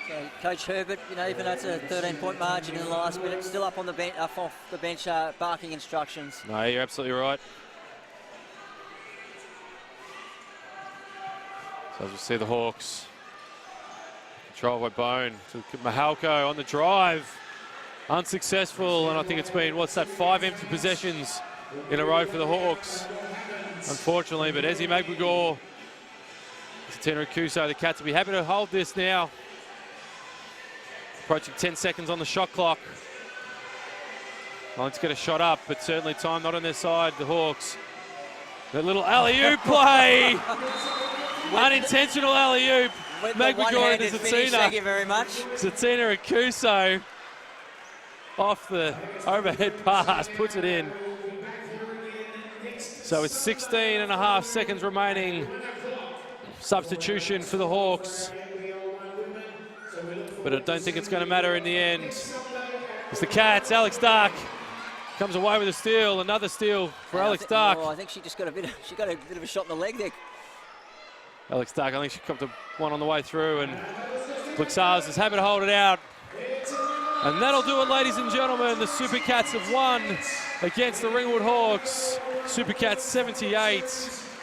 So Coach Herbert, you know, even though it's a 13-point margin in the last minute, still up on the bench, off the bench, barking instructions. No, you're absolutely right. So as we see the Hawks, control by Bone to Mahalko on the drive. Unsuccessful, and I think it's been, what's that, 5 empty possessions in a row for the Hawks, unfortunately. But Ezzy McGregor, Zatina Kuso, the Cats will be happy to hold this now. Approaching 10 seconds on the shot clock. Well, let's get a shot up, but certainly time not on their side, the Hawks. That little alley-oop play! Unintentional alley-oop. McGregor to Zatina. Thank you very much. Zatina Kuso off the overhead pass, puts it in. So with 16.5 seconds remaining, substitution for the Hawks. But I don't think it's going to matter in the end. It's the Cats. Alex Dark comes away with a steal. Another steal for Alex Dark. Oh, I think she just got a bit of a shot in the leg there. Alex Dark, I think she copped one on the way through, and Luxars is happy to hold it out. And that'll do it, ladies and gentlemen. The Supercats have won against the Ringwood Hawks. Supercats 78,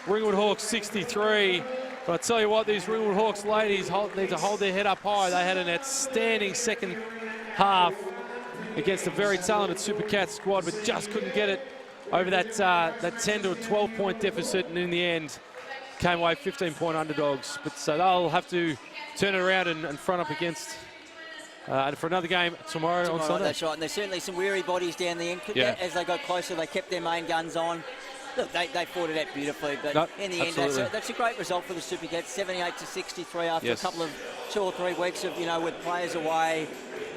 Ringwood Hawks 63. But I tell you what, these Ringwood Hawks ladies need to hold their head up high. They had an outstanding second half against a very talented Supercats squad, but just couldn't get it over that 10 to a 12-point deficit, and in the end came away 15-point underdogs. But so they'll have to turn it around and front up against for another game tomorrow on Sunday. That's right, and there's certainly some weary bodies down the end. Yeah. As they got closer, they kept their main guns on. Look, they fought it out beautifully, but in the end, that's a great result for the Supercats, 78 to 63 after a couple of 2 or 3 weeks of, with players away.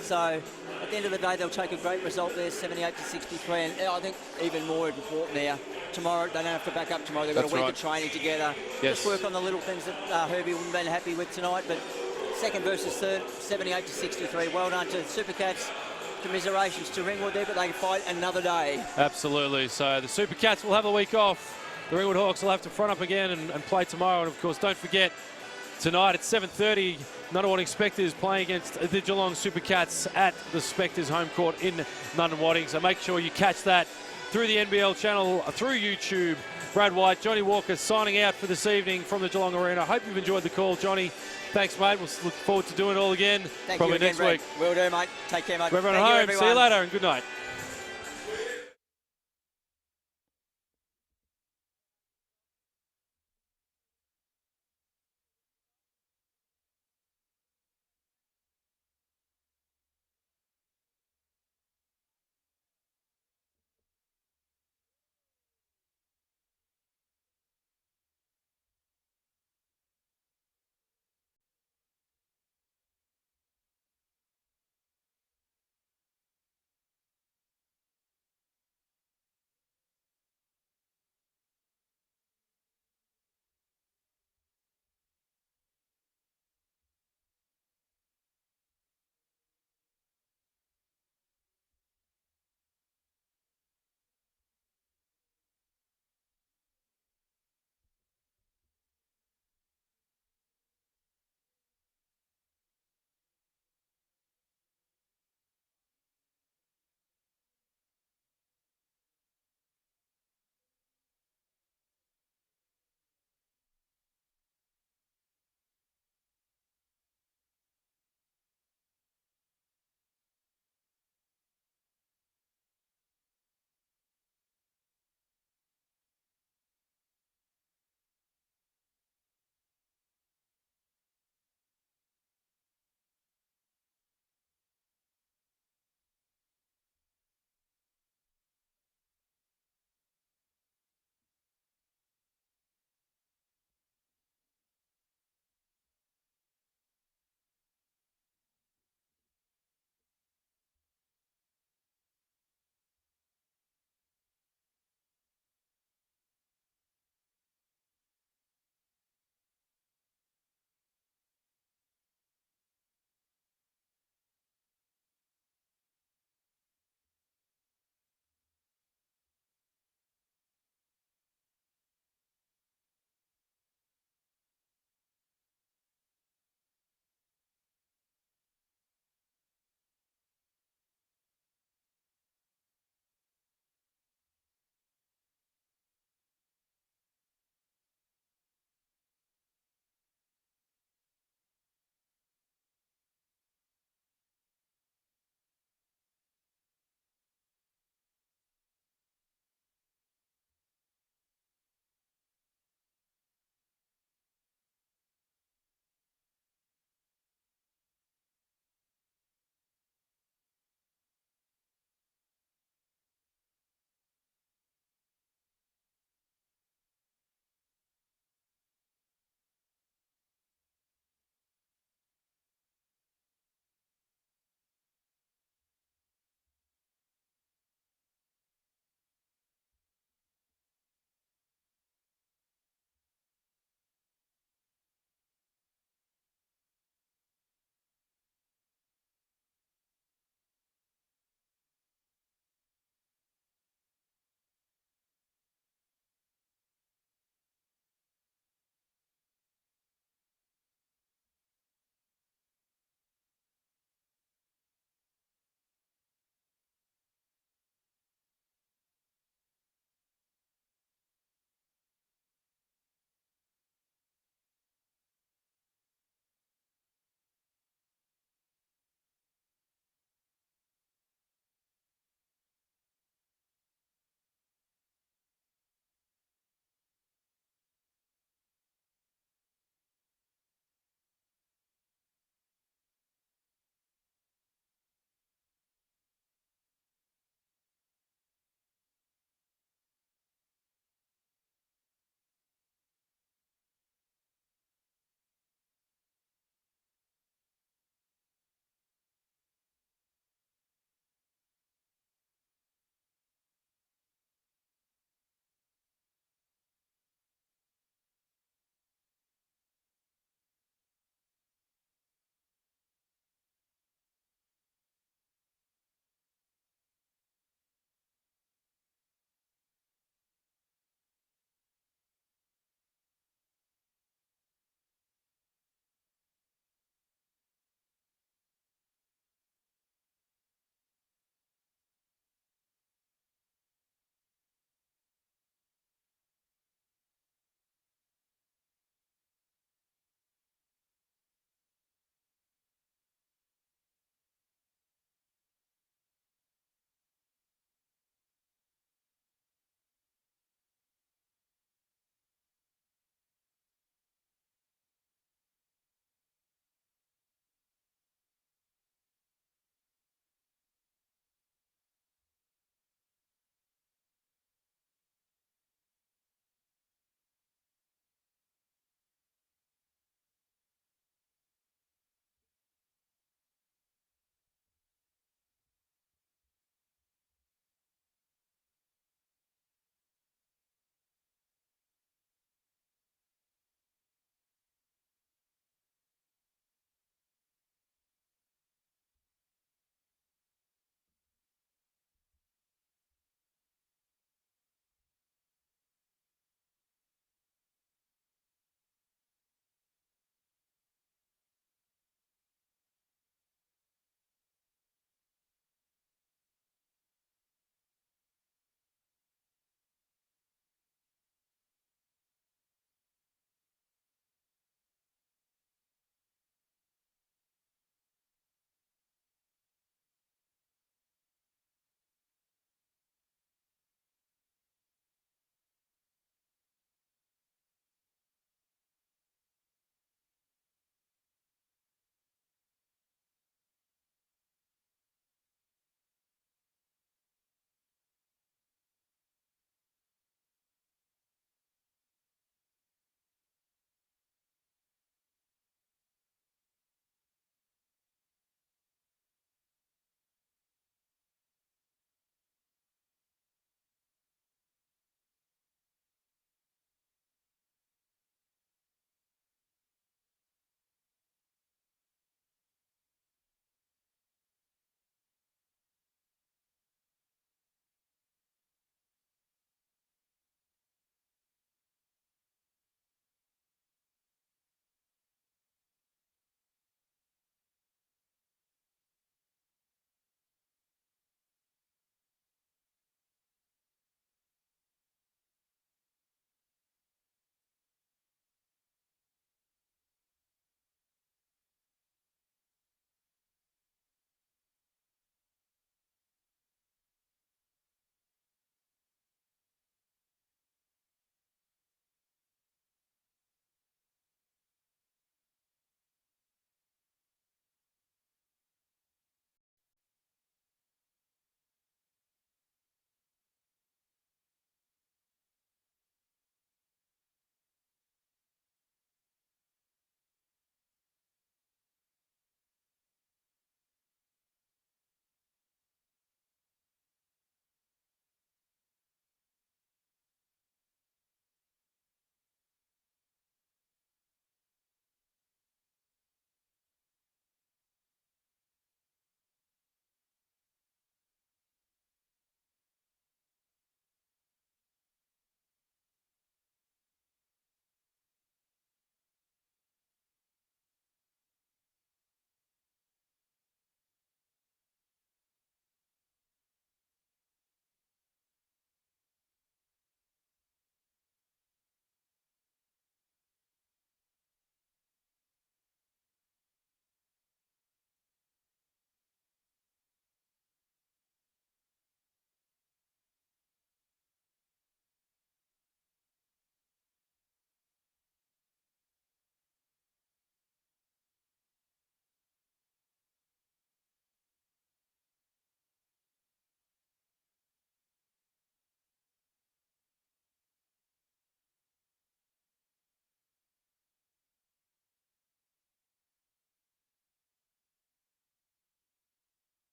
So at the end of the day, they'll take a great result there, 78 to 63, and I think even more important now. Tomorrow, they don't have to back up tomorrow. They've got a week of training together. Just work on the little things that Herbie wouldn't have been happy with tonight, but second versus third, 78 to 63. Well done to the Supercats. Commiserations to Ringwood there, but they can fight another day. Absolutely. So the Supercats will have a week off. The Ringwood Hawks will have to front up again and play tomorrow. And of course, don't forget, tonight at 7:30, Nunawading Spectres playing against the Geelong Supercats at the Spectres home court in Nunawading. So make sure you catch that through the NBL channel, through YouTube. Brad White, Johnny Walker signing out for this evening from the Geelong Arena. Hope you've enjoyed the call, Johnny. Thanks, mate. We'll look forward to doing it all again. Thank probably you again, next week. Will do, mate. Take care, mate. For everyone at home, see you later and good night.